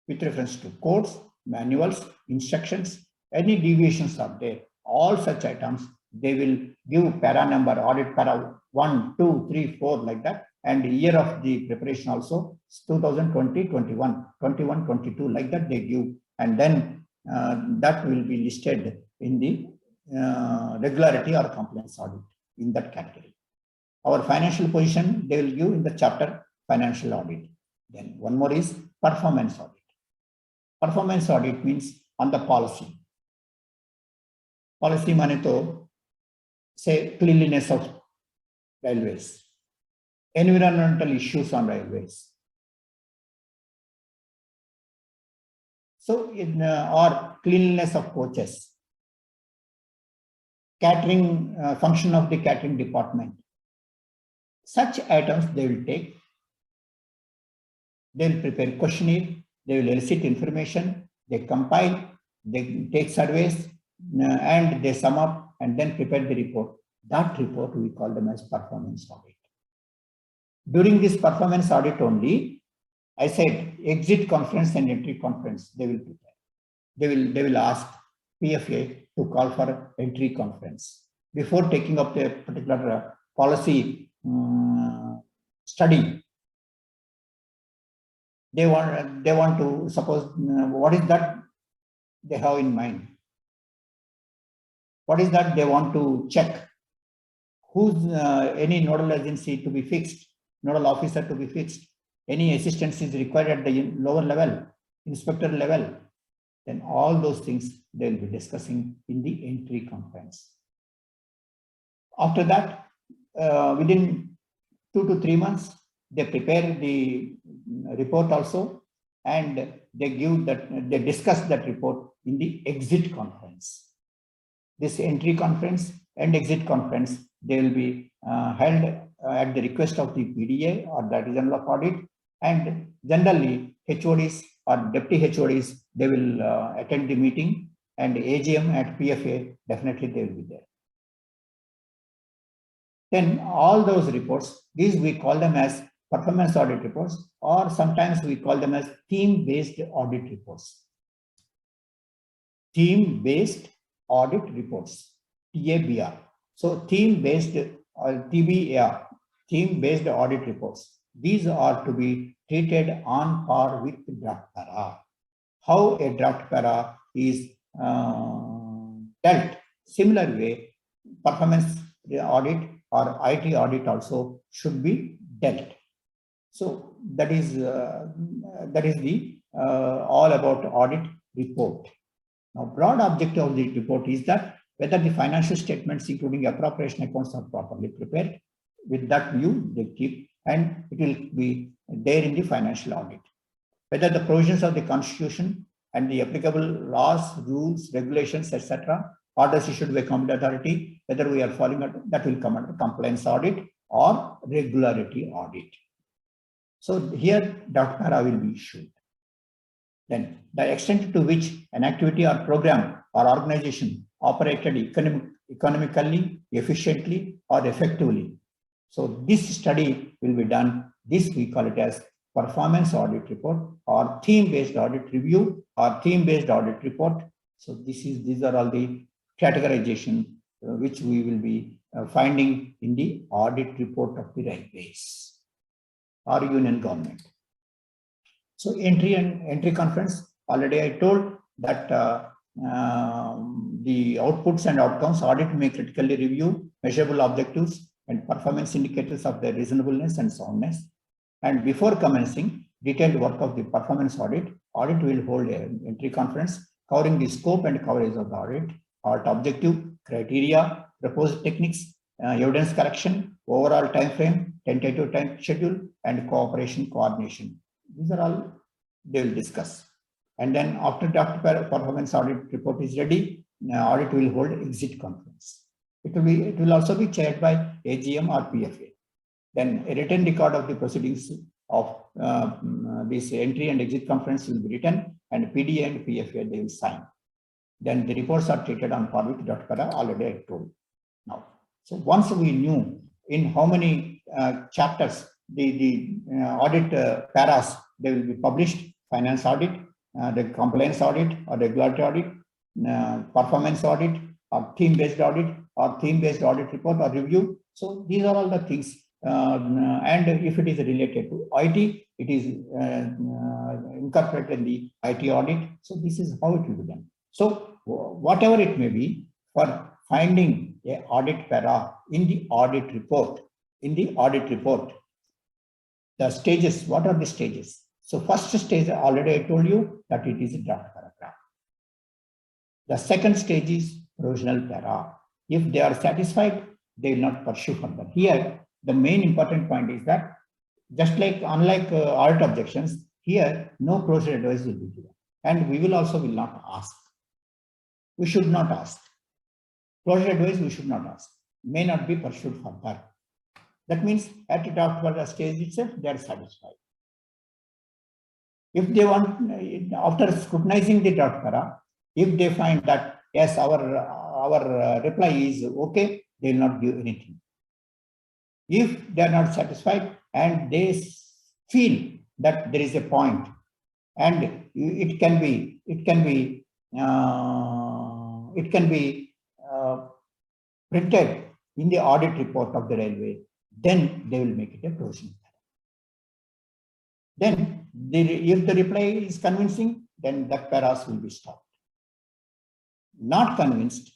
With reference to codes, manuals, instructions, any deviations are there. All such items, they will give para number, audit para 1, 2, 3, 4 like that. And year of the preparation also 2020, 21, 21, 22 like that they give. And then that will be listed in the regularity or compliance audit in that category. Our financial position, they will give in the chapter financial audit. Then one more is performance audit. Performance audit means on the policy. Policy maneto, say cleanliness of railways, environmental issues on railways. So in or cleanliness of coaches, catering, function of the catering department. Such items they will take. They will prepare questionnaire. They will elicit information. They compile. They take surveys and they sum up and then prepare the report. That report we call them as performance audit. During this performance audit only, I said exit conference and entry conference they will prepare. They will ask PFA to call for entry conference before taking up a particular policy study. They want to suppose what is that they have in mind. What is that they want to check? Who's any nodal agency to be fixed, nodal officer to be fixed, any assistance is required at the lower level, inspector level, then all those things they will be discussing in the entry conference. After that, within 2 to 3 months, they prepare the report also, and they give that, they discuss that report in the exit conference. This entry conference and exit conference, they will be held at the request of the PDA or the Regional of Audit, and generally HODs or deputy HODs, they will attend the meeting, and AGM at PFA, definitely they will be there. Then all those reports, these we call them as performance audit reports, or sometimes we call them as theme-based audit reports. Theme-based audit reports, TABR. So theme-based TBAR, theme-based audit reports. These are to be treated on par with draft para. How a draft para is dealt. Similar way, performance audit or IT audit also should be dealt. So that is the all about audit report. Now, broad objective of the report is that whether the financial statements, including appropriation accounts, are properly prepared. With that view, they keep, and it will be there in the financial audit. Whether the provisions of the Constitution and the applicable laws, rules, regulations, etc., orders issued by competent authority, whether we are following it, that will come under compliance audit or regularity audit. So here, draft para will be issued. Then the extent to which an activity or program or organization operated economically, efficiently, or effectively. So this study will be done. This we call it as performance audit report or theme-based audit review or theme-based audit report. So these are all the categorization which we will be finding in the audit report of the railways or union government. So entry conference, already I told that the outputs and outcomes audit may critically review measurable objectives and performance indicators of their reasonableness and soundness. And before commencing detailed work of the performance audit, audit will hold an entry conference covering the scope and coverage of the audit objective, criteria, proposed techniques, evidence collection, overall time frame, tentative time schedule, and cooperation coordination. These are all they will discuss. And then after the performance audit report is ready, audit will hold exit conference. It will also be chaired by AGM or PFA. Then a written record of the proceedings of this entry and exit conference will be written, and PDA and PFA they will sign. Then the reports are treated on par with draft para, already I told. Now, so once we knew in how many chapters the audit paras they will be published, finance audit, the compliance audit or regulatory audit, performance audit or theme-based audit or theme-based audit report or review. So these are all the things. And if it is related to IT, it is incorporated in the IT audit. So this is how it will be done. So whatever it may be, for finding a audit para in the audit report, the stages, what are the stages? So first stage, already I told you that it is a draft paragraph. The second stage is provisional para. If they are satisfied, they will not pursue further. Here, the main important point is that just like unlike audit objections, here no provisional advice will be given. And we will not ask. We should not ask. Provisional advice we should not ask. May not be pursued further. That means at the draft para stage itself, they are satisfied. If they want, after scrutinizing the draft para, if they find that yes, our reply is okay, they will not give anything. If they are not satisfied and they feel that there is a point, and it can be printed in the audit report of the railway, then they will make it a provisional. Then, if the reply is convincing, then that paras will be stopped. Not convinced,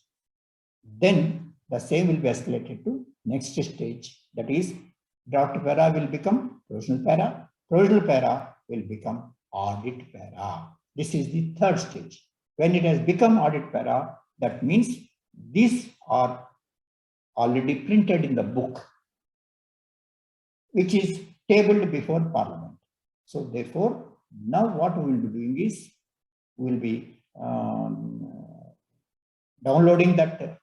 then the same will be escalated to next stage. That is, draft para will become provisional para. Provisional para will become audit para. This is the third stage. When it has become audit para, that means these are already printed in the book, which is tabled before Parliament. So therefore, now what we will be doing is, we will be downloading that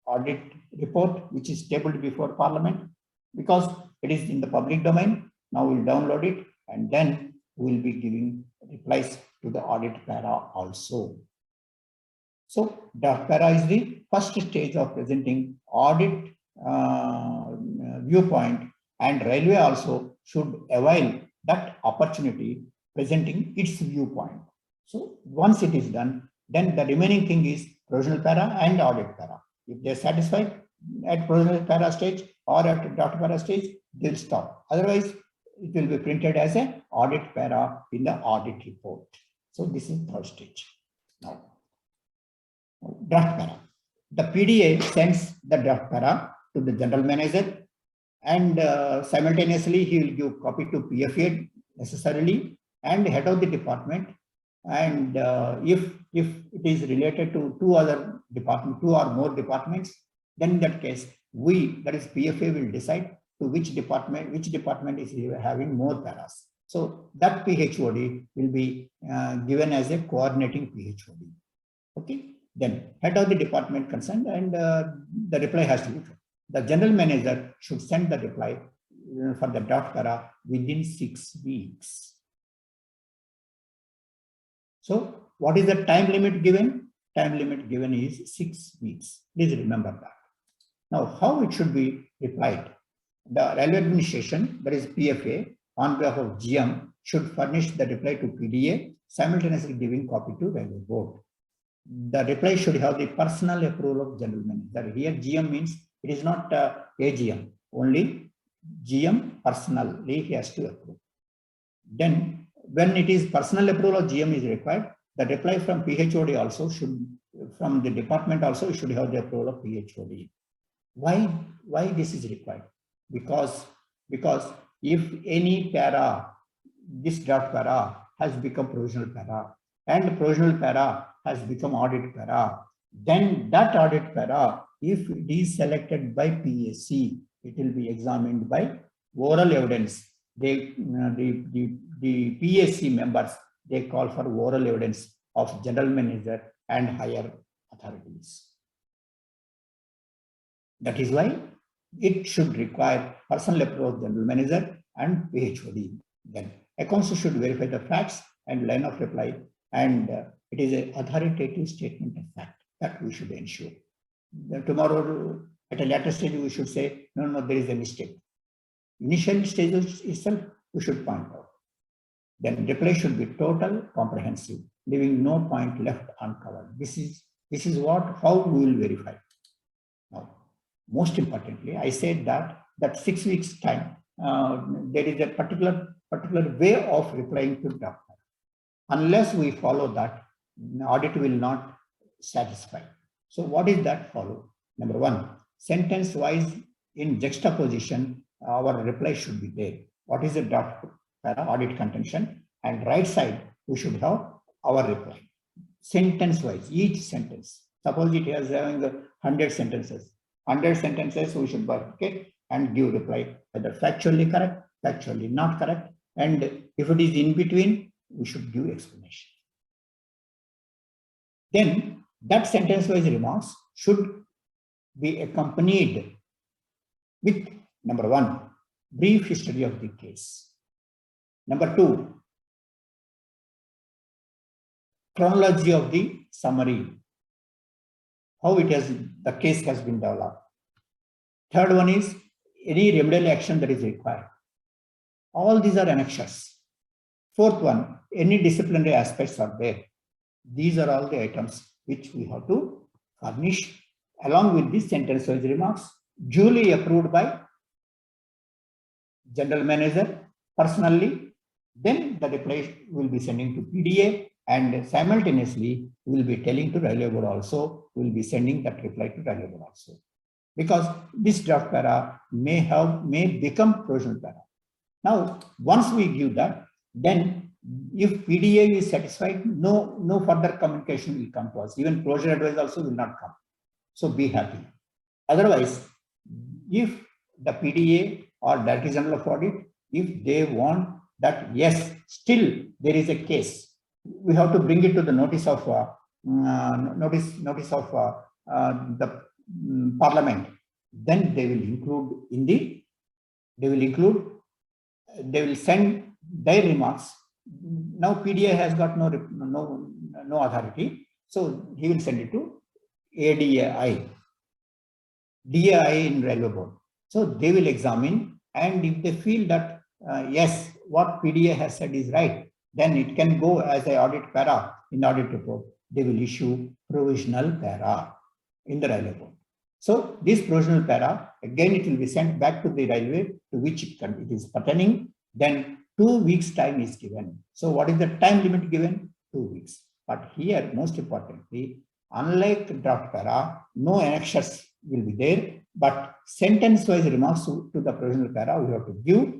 audit report, which is tabled before Parliament, because it is in the public domain. Now we will download it, and then we will be giving replies to the audit para also. So draft para is the first stage of presenting audit viewpoint, and railway also should avail that opportunity presenting its viewpoint. So once it is done, then the remaining thing is provisional para and audit para. If they are satisfied at provisional para stage or at draft para stage, they will stop. Otherwise, it will be printed as an audit para in the audit report. So this is third stage. Now, draft para. The PDA sends the draft para to the general manager, and simultaneously he will give copy to PFA necessarily and head of the department. And if it is related to two other department, 2 or more departments, then in that case, that is PFA will decide to which department is having more paras. So that PHOD will be given as a coordinating PHOD. Okay. Then head of the department concerned, and the reply has to be given. The general manager should send the reply for the draft para within 6 weeks. So what is the time limit given? Time limit given is 6 weeks. Please remember that. Now, how it should be replied? The railway administration, that is PFA, on behalf of GM, should furnish the reply to PDA, simultaneously giving copy to railway board. The reply should have the personal approval of general manager. Here GM means it is not AGM, only GM personally he has to approve. Then when it is personal approval of GM is required, the reply from PHOD also should, from the department also should have the approval of PHOD. Why this is required? Because if any para, this draft para has become provisional para, and provisional para has become audit para, then that audit para, if it is selected by PAC, it will be examined by oral evidence. The PAC members, they call for oral evidence of general manager and higher authorities. That is why it should require personal approval of general manager and PHOD. Then accounts should verify the facts and line of reply, and it is an authoritative statement of fact that we should ensure. Then tomorrow, at a later stage, we should say, no, there is a mistake. Initial stages itself, we should point out. Then reply should be total, comprehensive, leaving no point left uncovered. This is how we will verify. Now, most importantly, I said that 6 weeks time, there is a particular way of replying to draft. Unless we follow that, audit will not satisfy. So what is that follow? Number 1, sentence wise in juxtaposition, our reply should be there. What is the draft para audit contention? And right side, we should have our reply. Sentence wise, each sentence. Suppose it is having 100 sentences. 100 sentences, we should bifurcate and give reply, whether factually correct, factually not correct. And if it is in between, we should give explanation. Then that sentence-wise remarks should be accompanied with, number 1, brief history of the case. Number 2, chronology of the summary, how the case has been developed. Third one is any remedial action that is required. All these are annexures. Fourth one, any disciplinary aspects are there. These are all the items which we have to furnish along with this sentence-wise remarks, duly approved by general manager personally. Then the reply will be sending to PDA, and simultaneously we will be telling to railway board also, we will be sending that reply to railway board also. Because this draft para may become provisional para. Now, once we give that, then if PDA is satisfied, no further communication will come to us. Even closure advice also will not come. So be happy. Otherwise, if the PDA or Director General of Audit, if they want that, yes, still there is a case, we have to bring it to the notice of the Parliament. Then they will send their remarks. Now PDA has got no authority, so he will send it to DAI in railway board. So they will examine, and if they feel that yes, what PDA has said is right, then it can go as an audit para in the audit report. They will issue provisional para in the railway board. So this provisional para, again, it will be sent back to the railway to which it is pertaining. Then 2 weeks time is given. So what is the time limit given? 2 weeks. But here, most importantly, unlike draft para, no annexures will be there, but sentence-wise remarks to the provisional para we have to give.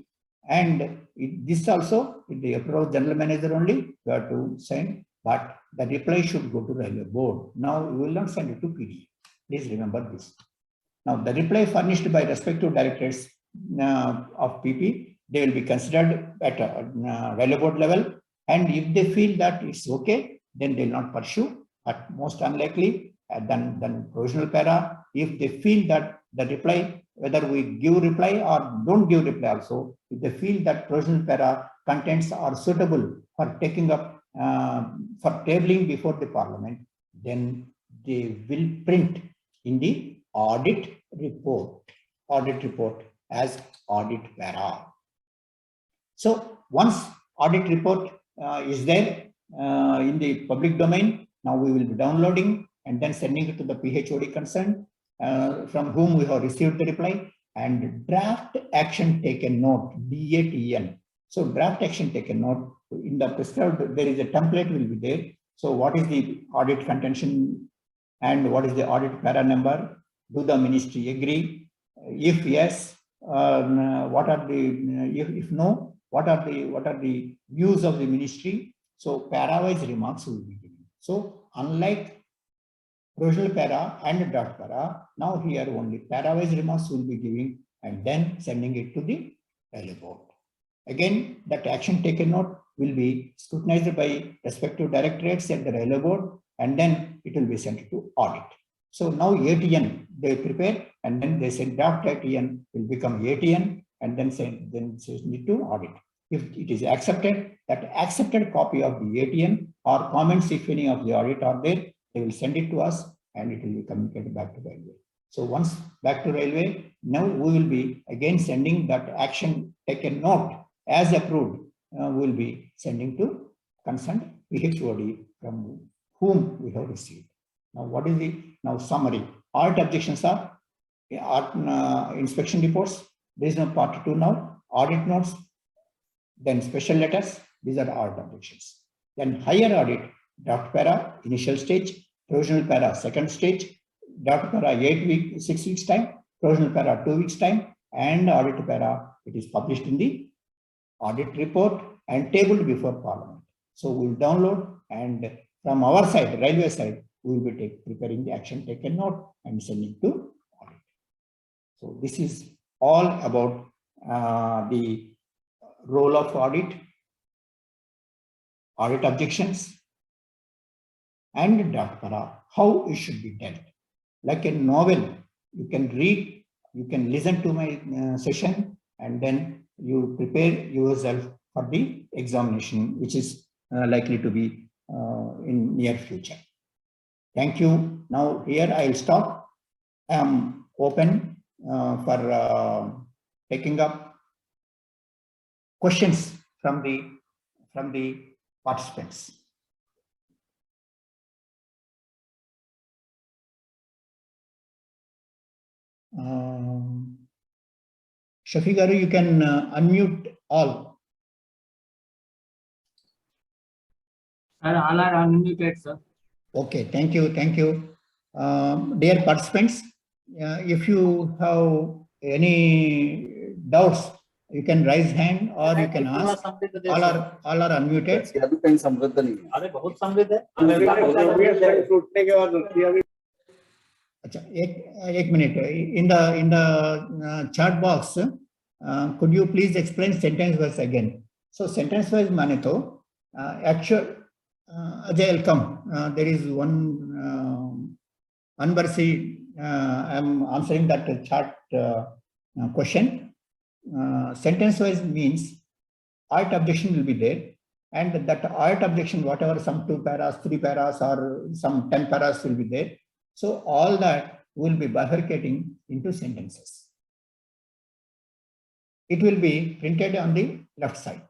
And this also, in the approach general manager only, we have to send but the reply should go to railway board. Now we will not send it to PD. Please remember this. Now the reply furnished by respective directorates of PP, they will be considered at railway board level, and if they feel that it's okay, then they will not pursue. But most unlikely, then provisional para. If they feel that the reply, whether we give reply or don't give reply also, if they feel that provisional para contents are suitable for taking up, for tabling before the Parliament, then they will print in the audit report as audit para. So once audit report is there in the public domain, now we will be downloading and then sending it to the PHOD concerned, from whom we have received the reply, and draft action taken note, DATN. So draft action taken note, in the prescribed, there is a template will be there. So what is the audit contention and what is the audit para number? Do the ministry agree? If yes, what are the, if no, what are the views of the ministry? So para-wise remarks will be given. So unlike provisional para and draft para, now here only para-wise remarks will be giving and then sending it to the railway board. Again, that action taken note will be scrutinized by respective directorates at the railway board, and then it will be sent to audit. So now ATN they prepare, and then they send draft ATN will become ATN, and then send it to audit. If it is accepted, that accepted copy of the ATN or comments, if any of the audit are there, they will send it to us and it will be communicated back to railway. So once back to railway, now we will be again sending that action taken note as approved, we will be sending to concerned PHOD from whom we have received. Now what is the summary? Audit objections are inspection reports. There is no part 2 now. Audit notes, then special letters. These are audit objections. Then higher audit, draft para initial stage, provisional para second stage, draft para 6 weeks time, provisional para 2 weeks time, and audit para, it is published in the audit report and tabled before Parliament. So we will download, and from our side, railway side, we will be preparing the action taken note and sending to audit. So this is all about the role of audit objections, and draft para, how it should be dealt. Like a novel, you can read, you can listen to my session, and then you prepare yourself for the examination, which is likely to be in near future. Thank you. Now here I will stop. I am open for taking up questions from the participants. Shafi Garu, you can unmute all. Sir, all are unmuted, sir. Okay, thank you, thank you. Dear participants, if you have any doubts, you can raise hand or you can ask. All are unmuted. एक minute. In the chat box, could you please explain sentence wise again? So sentence wise माने तो actual Ajay will come. There is one Anbarsi. I am answering that chat question. Sentence wise means audit objection will be there, and that audit objection, whatever, some 2 paras, 3 paras, or some 10 paras will be there. So all that will be bifurcating into sentences. It will be printed on the left side.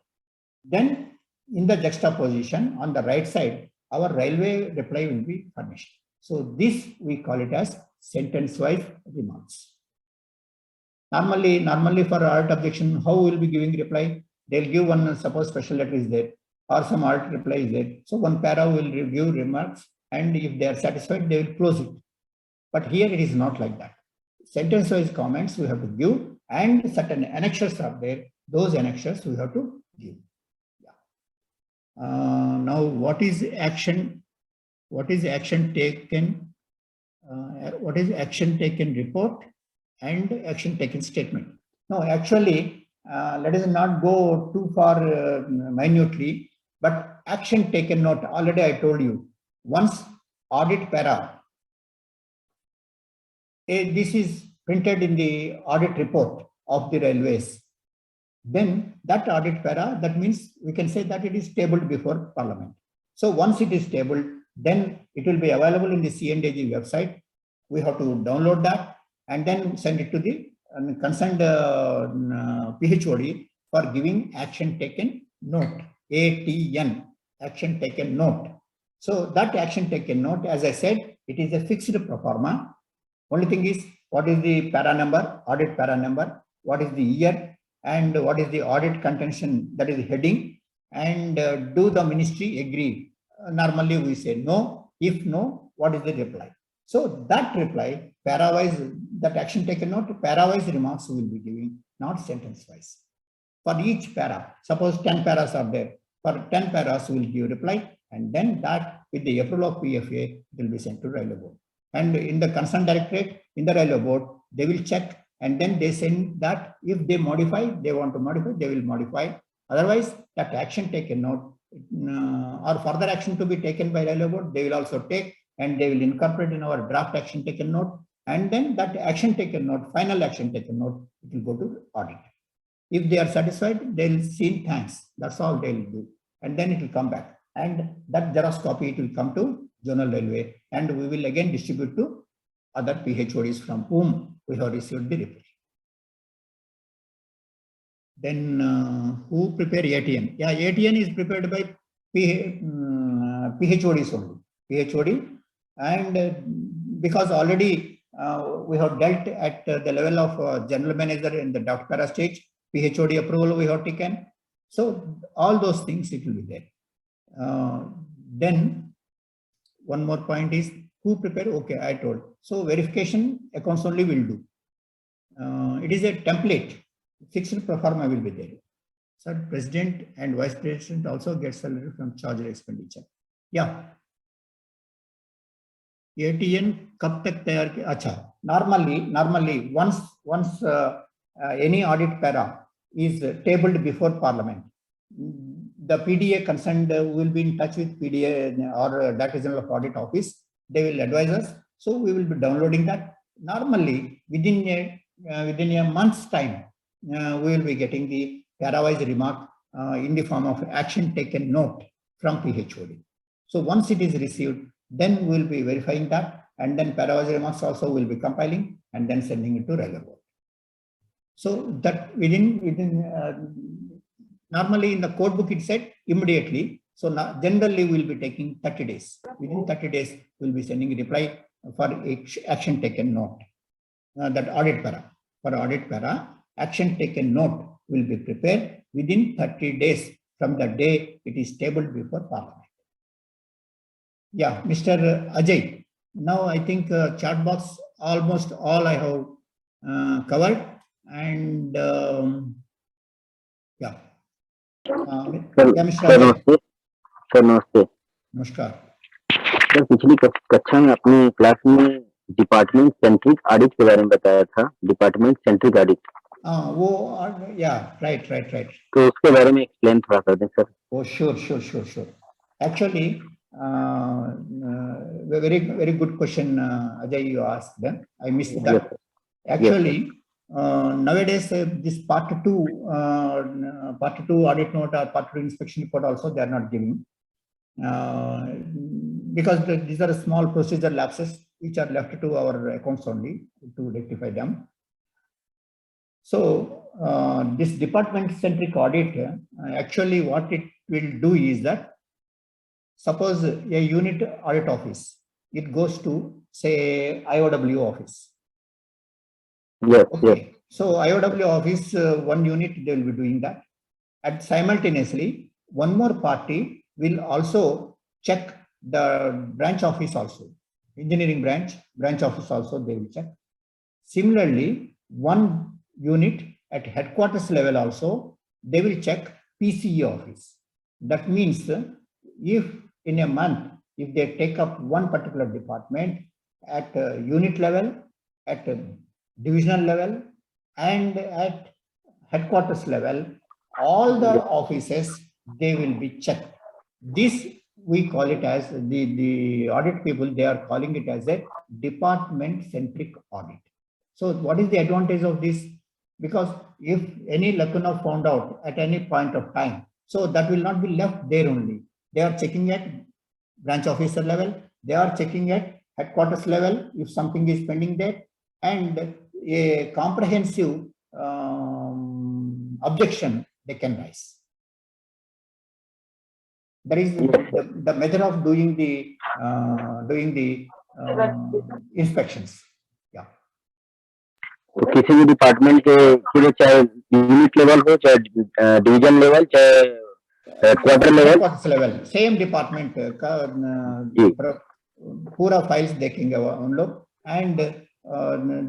Then in the juxtaposition on the right side, our railway reply will be furnished. So this we call it as sentence-wise remarks. Normally for audit objection, how we will be giving reply? They'll give one, suppose special letter is there or some audit reply is there. So one para will give remarks, and if they are satisfied, they will close it. But here it is not like that. Sentence-wise comments we have to give, and certain annexures are there. Those annexures we have to give. Yeah. Now, what is action? What is action taken? What is action taken report and action taken statement? No, actually, let us not go too far minutely, but action taken note, already I told you, once audit para, this is printed in the audit report of the railways, then that audit para, that means we can say that it is tabled before Parliament. So once it is tabled, then it will be available in the C&AG website. We have to download that and then send it to the concerned PHOD for giving action taken note, ATN, action taken note. So that action taken note, as I said, it is a fixed pro forma. Only thing is, what is the para number, audit para number, what is the year, and what is the audit contention, that is heading, and do the ministry agree? Normally we say no. If no, what is the reply? So that reply, para-wise, that action taken note, para-wise remarks we will be giving, not sentence-wise. For each para, suppose 10 paras are there. For 10 paras, we will give reply, and then that with the approval of PFA, it will be sent to Railway Board. And in the concerned directorate, in the Railway Board, they will check, and then they send that if they modify, they want to modify, they will modify. Otherwise, that action taken note or further action to be taken by Railway Board, they will also take, and they will incorporate in our draft action taken note. And then that action taken note, final action taken note, it will go to audit. If they are satisfied, they will say thanks. That's all they will do. And then it will come back. And that Xerox copy, it will come to Zonal Railway, and we will again distribute to other PHODs from whom we have received the report. Then who prepare ATN? Yeah, ATN is prepared by PHODs only. PHOD, and because already we have dealt at the level of general manager in the draft para stage, PHOD approval we have taken. So all those things it will be there. Then one more point is who prepare? Okay, I told. So verification accounts only will do. It is a template. Fixed pro forma will be there. Sir, president and vice president also get salary from charged expenditure. Yeah. ATN कब तक तैयार किया? अच्छा. Normally once any audit para is tabled before Parliament, the PDA concerned will be in touch with PDA or Director General of Audit Office. They will advise us. So we will be downloading that. Normally within a month's time, we will be getting the para-wise remark in the form of action taken note from PHOD. So once it is received, then we will be verifying that, and then para-wise remarks also will be compiling and then sending it to Railway Board. So that normally in the code book it said immediately. So now generally we will be taking 30 days. Within 30 days, we will be sending a reply for action taken note. That audit para. For audit para, action taken note will be prepared within 30 days from the day it is tabled before Parliament. Yeah, Mr. Ajay. Now I think chat box almost all I have covered, and yeah. Yeah, Mr. Ajay. Sir नमस्ते. नमस्कार. Sir पिछली कक्षा में अपने class में department centric audit के बारे में बताया था. Department centric audit. वो या राइट. तो उसके बारे में एक्सप्लेन थोड़ा कर दें sir. Oh, sure. Actually, very good question, Ajay, you asked. I missed that. Yes, Actually, nowadays this part 2 audit note or part 2 inspection report also they are not giving because these are small procedure lapses which are left to our accounts only to rectify them. So this department-centric audit, actually what it will do is that suppose a unit audit office, it goes to say IOW office. Yes. So IOW office, one unit, they will be doing that. And simultaneously, one more party will also check the branch office also. Engineering branch office also they will check. Similarly, one unit at headquarters level also, they will check PCE office. That means if in a month, if they take up one particular department at unit level, at divisional level, and at headquarters level, all the offices, they will be checked. This we call it as the audit people, they are calling it as a department-centric audit. So what is the advantage of this? Because if any lacuna found out at any point of time, so that will not be left there only. They are checking at branch officer level, they are checking at headquarters level if something is pending there, and a comprehensive objection they can raise. That is the method of doing the inspections. Yeah. तो किसी भी department के लिए चाहे unit level हो, चाहे division level, चाहे quarter level, same department का पूरा फाइल्स देखेंगे उन लोग, and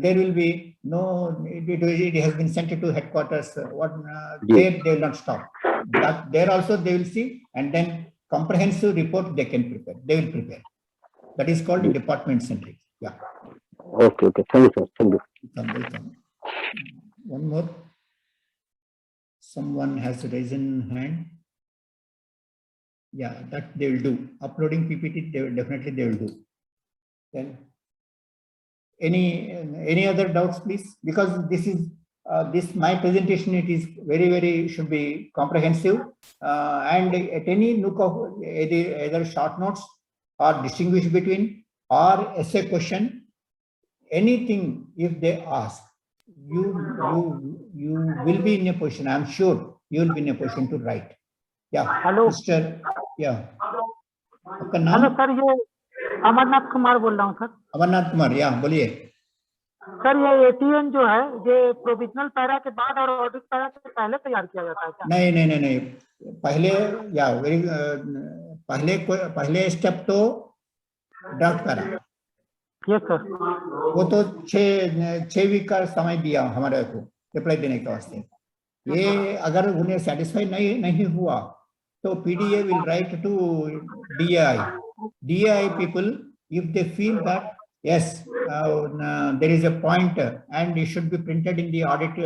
there will be no, it has been sent to headquarters, there they will not stop. That there also they will see, and then comprehensive report they can prepare, they will prepare. That is called department-centric. Yeah. Okay, thank you, sir. Thank you. Welcome. One more. Someone has raised an hand. Yeah, that they will do. Uploading PPT, they will do. Then any other doubts, please? Because this is my presentation, it is very should be comprehensive, and at any nook of either short notes or distinguish between or essay question, anything if they ask, you will be in a position, I am sure you will be in a position to write. Yeah. Hello Mr. Yeah. आपका hello नाम? Sir, ये अमरनाथ कुमार बोल रहा हूँ sir. Amarnath Kumar, या बोलिए। Sir ये ATN जो है, ये प्रोविजनल पैरा के बाद और ऑडिट पैरा से पहले तैयार किया जाता है क्या? नहीं, पहले या पहले स्टेप तो ड्राफ्ट पैरा। Yes sir. वो तो 6 वीक का समय दिया हमारे को रिप्लाई देने के वास्ते। ये अगर उन्हें सेटिस्फाई नहीं हुआ तो PDA will write to DAI people, if they feel that yes, there is a point and it should be printed in the audit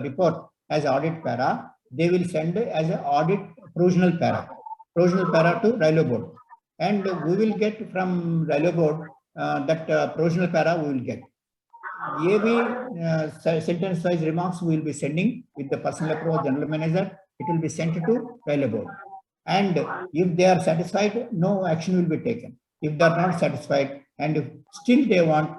report as audit para, they will send as an audit provisional para to Rilo board, and we will get from Rilo board that provisional para we will get. ये भी sentence wise remarks we will be sending with the personal approval general manager. It will be sent to Rilo board, and if they are satisfied, no action will be taken. If they are not satisfied and if still they want,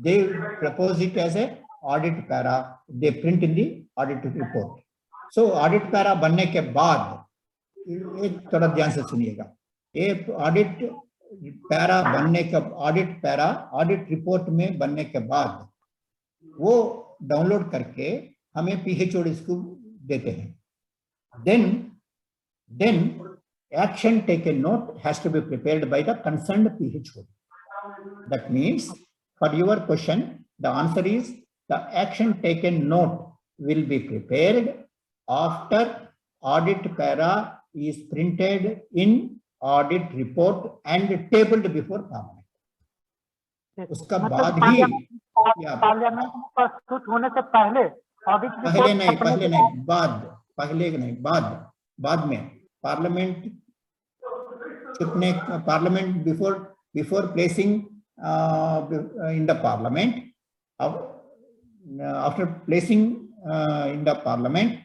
they propose it as a audit para, they print in the audit report. So audit para बनने के बाद, एक थोड़ा ध्यान से सुनिएगा, ये audit para बनने का audit report में बनने के बाद वो डाउनलोड करके हमें PHODs को देते हैं. Then action taken note has to be prepared by the concerned PHOD. That means, for your question, the answer is the action taken note will be prepared after audit para is printed in audit report and tabled before Parliament. उसका बाद ही parliament में प्रस्तुत होने से पहले audit report पहले नहीं बाद में parliament before placing in the parliament, after placing in the parliament,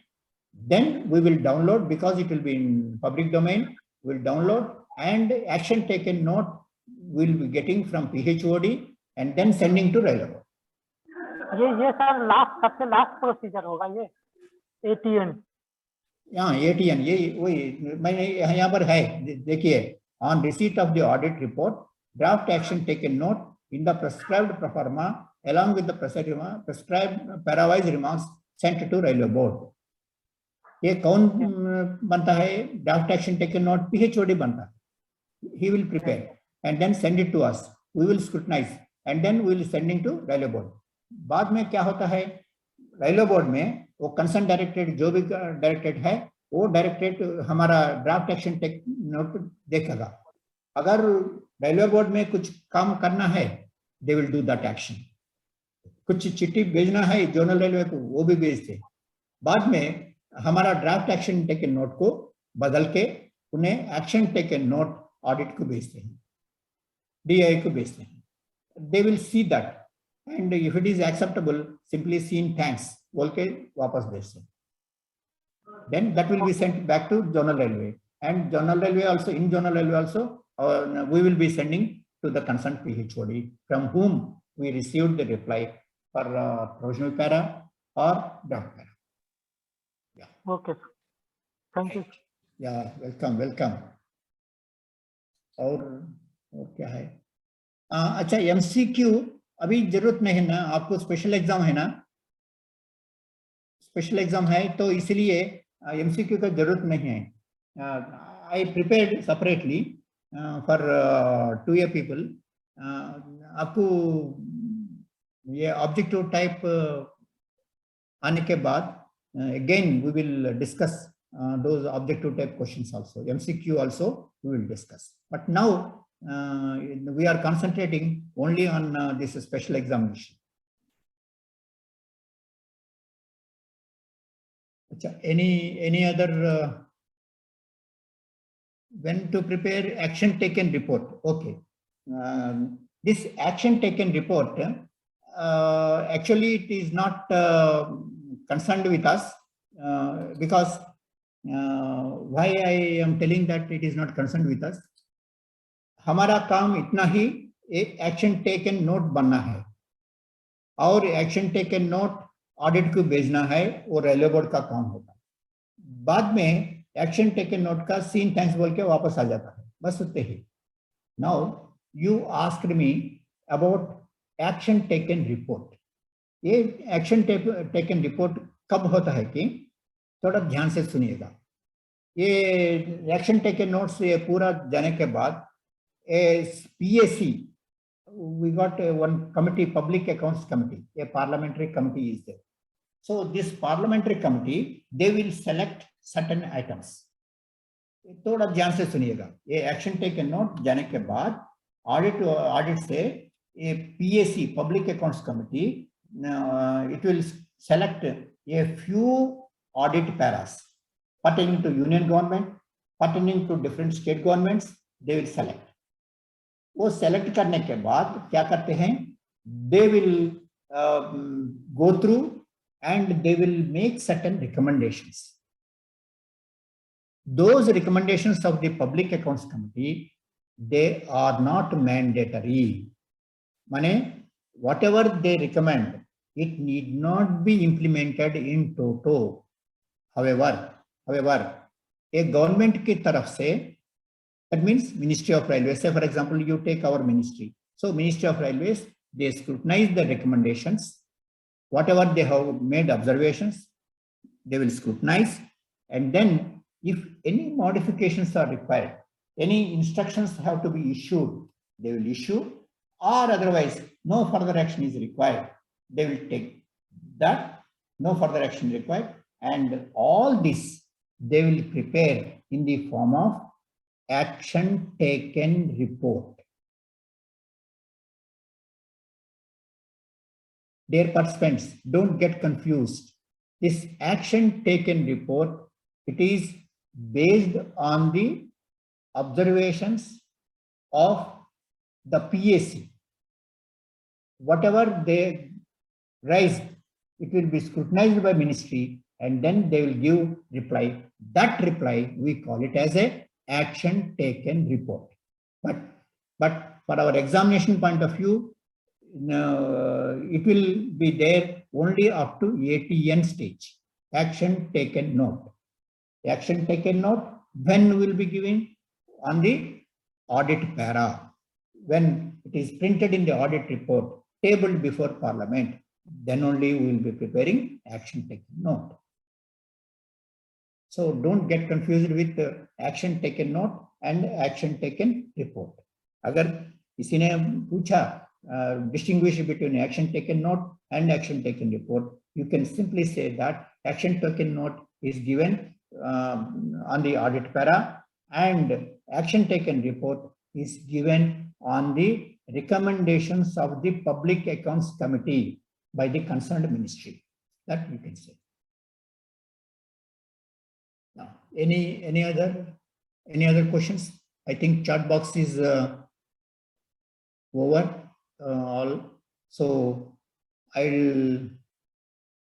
then we will download, because it will be in public domain, we will download, and action taken note will be getting from PHOD and then sending to Rilo. ये sir सबसे last procedure होगा ये ATN. हाँ, ATN ये वही मैंने यहाँ पर है, देखिए, on receipt of the audit report, draft action taken note in the prescribed pro forma along with the prescribed parawise remarks sent to Rilo board. ये कौन बनता है? Draft action taken note PHOD बनता है. He will prepare and then send it to us. We will scrutinize and then we will sending to Rilo board. बाद में क्या होता है? Rilo board में वो कंसर्न डायरेक्टेड जो भी डायरेक्टेड है वो डायरेक्टरेट हमारा ड्राफ्ट एक्शन टेक नोट देखेगा। अगर रेलवे बोर्ड में कुछ काम करना है, they will do that action. कुछ चिट्ठी भेजना है जोनल रेलवे को, वो भी भेजते। बाद में हमारा ड्राफ्ट एक्शन टेकन नोट को बदल के उन्हें एक्शन टेकन नोट ऑडिट को भेजते हैं, DI को भेजते हैं। They will see that and if it is acceptable simply seen thanks बोल के वापस भेजते हैं। Then that will be sent back to zonal railway, and zonal railway also, in zonal railway also we will be sending to the concerned PHOD from whom we received the reply for provisional para or draft para. Yeah. Okay, thank you. Yeah, welcome. और क्या है? अच्छा, MCQ अभी जरूरत नहीं है ना आपको, स्पेशल एग्जाम है ना, स्पेशल एग्जाम है तो इसलिए MCQ का जरूरत नहीं है। I prepared separately for 2A people. आपको ये ऑब्जेक्टिव टाइप आने के बाद again we will discuss those objective type questions also. MCQ also we will discuss. But now we are concentrating only on this special examination. Any other when to prepare action taken report? Okay, this action taken report actually it is not concerned with us because why I am telling that it is not concerned with us, हमारा काम इतना ही एक action taken note बनना है और action taken note audit को भेजना है, वो रेलवे बोर्ड का काम होगा। बाद में एक्शन टेकन नोट का सीन थैंक्स बोल के वापस आ जाता है, बस उतने ही। Now you asked me about action taken report. ये एक्शन टेकन रिपोर्ट कब होता है कि थोड़ा ध्यान से सुनिएगा। ये एक्शन टेकन नोट से पूरा जाने के बाद PAC, we got one committee, Public Accounts Committee, a parliamentary committee is there. So this parliamentary committee, they will select certain items. थोड़ा ध्यान से सुनिएगा। ये एक्शन टेकन नोट जाने के बाद ऑडिट से ये PAC, Public Accounts Committee, it will select a few audit paras pertaining to union government, pertaining to different state governments, they will select. वो सेलेक्ट करने के बाद क्या करते हैं, they will go through and they will make certain recommendations. Those recommendations of the Public Accounts Committee, they are not mandatory, माने whatever they recommend it need not be implemented in toto. however एक government की तरफ से, that means Ministry of Railways, say for example you take our ministry, so Ministry of Railways, they scrutinize the recommendations, whatever they have made observations they will scrutinize, and then if any modifications are required, any instructions have to be issued, they will issue, or otherwise no further action is required, they will take that, no further action required, and all this they will prepare in the form of action taken report. Dear participants, don't get confused. This action taken report, it is based on the observations of the PAC. Whatever they raise, it will be scrutinized by ministry and then they will give reply. That reply, we call it as a action taken report. But for our examination point of view, it will be there only up to ATN stage, action taken note. Action taken note, when will be given? On the audit para. When it is printed in the audit report, tabled before Parliament, then only we will be preparing action taken note. So don't get confused with action taken note and action taken report. अगर किसी ने पूछा distinguish between action taken note and action taken report, you can simply say that action taken note is given on the audit para, and action taken report is given on the recommendations of the Public Accounts Committee by the concerned ministry. That you can say. Now, any other questions? I think chat box is over all. So I'll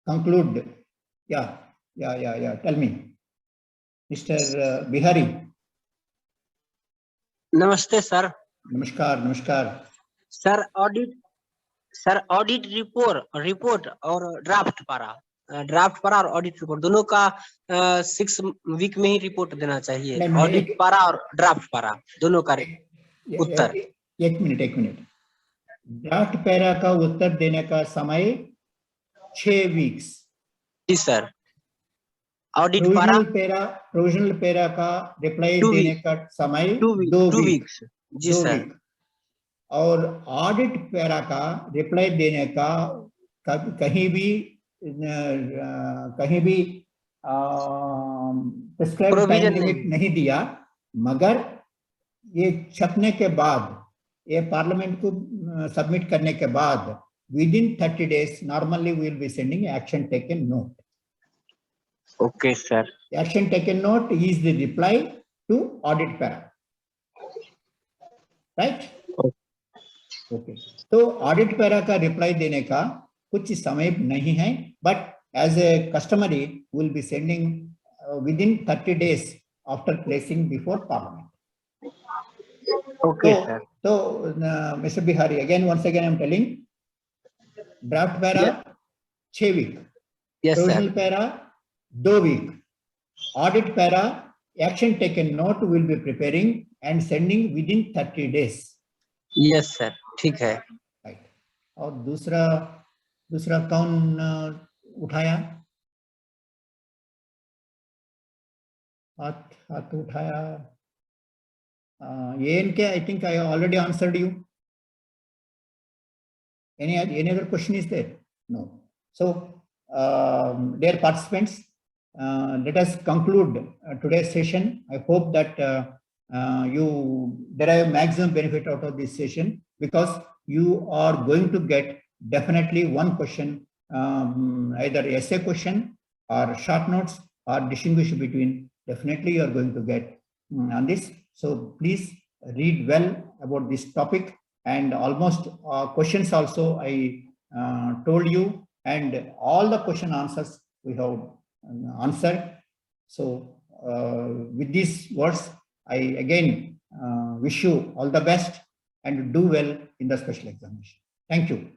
conclude. Yeah. Tell me, Mr. Bihari. नमस्ते sir. नमस्कार। Sir audit report और draft पारा और audit report दोनों का 6 week में ही report देना चाहिए। ऑडिट पारा और ड्राफ्ट पारा दोनों का उत्तर। एक मिनट। ड्राफ्ट पैरा का उत्तर देने का समय 6 वीक्स। जी सर। ऑडिट प्रोविजनल पैरा का रिप्लाई देने का समय 2 वीक्स। जी सर। और ऑडिट पैरा का रिप्लाई देने का कहीं भी प्रिस्क्राइब्ड टाइम लिमिट नहीं दिया, मगर ये छपने के बाद, ये पार्लियामेंट को सबमिट करने के बाद within 30 days normally we will be sending action taken note. Okay sir. Action taken note is the reply to audit para, right? Okay. तो audit para का reply देने का कुछ समय नहीं है, but as a customary will be sending within 30 days after placing before parliament. Okay sir. So Mr. Bihari, once again I am telling, draft para 6 week, yes, provisional para 2 week, audit para action taken note will be preparing and sending within 30 days. Yes sir, ठीक है। Right. और दूसरा कौन उठाया? हाथ उठाया। ANK, I think I already answered you. Any other question is there? No. So, dear participants, let us conclude today's session. I hope that you derive maximum benefit out of this session, because you are going to get definitely one question, either essay question or short notes, or distinguish between. Definitely you are going to get on this. So please read well about this topic, and almost questions also I told you, and all the question answers we have answered. So with these words, I again wish you all the best and do well in the special examination. Thank you.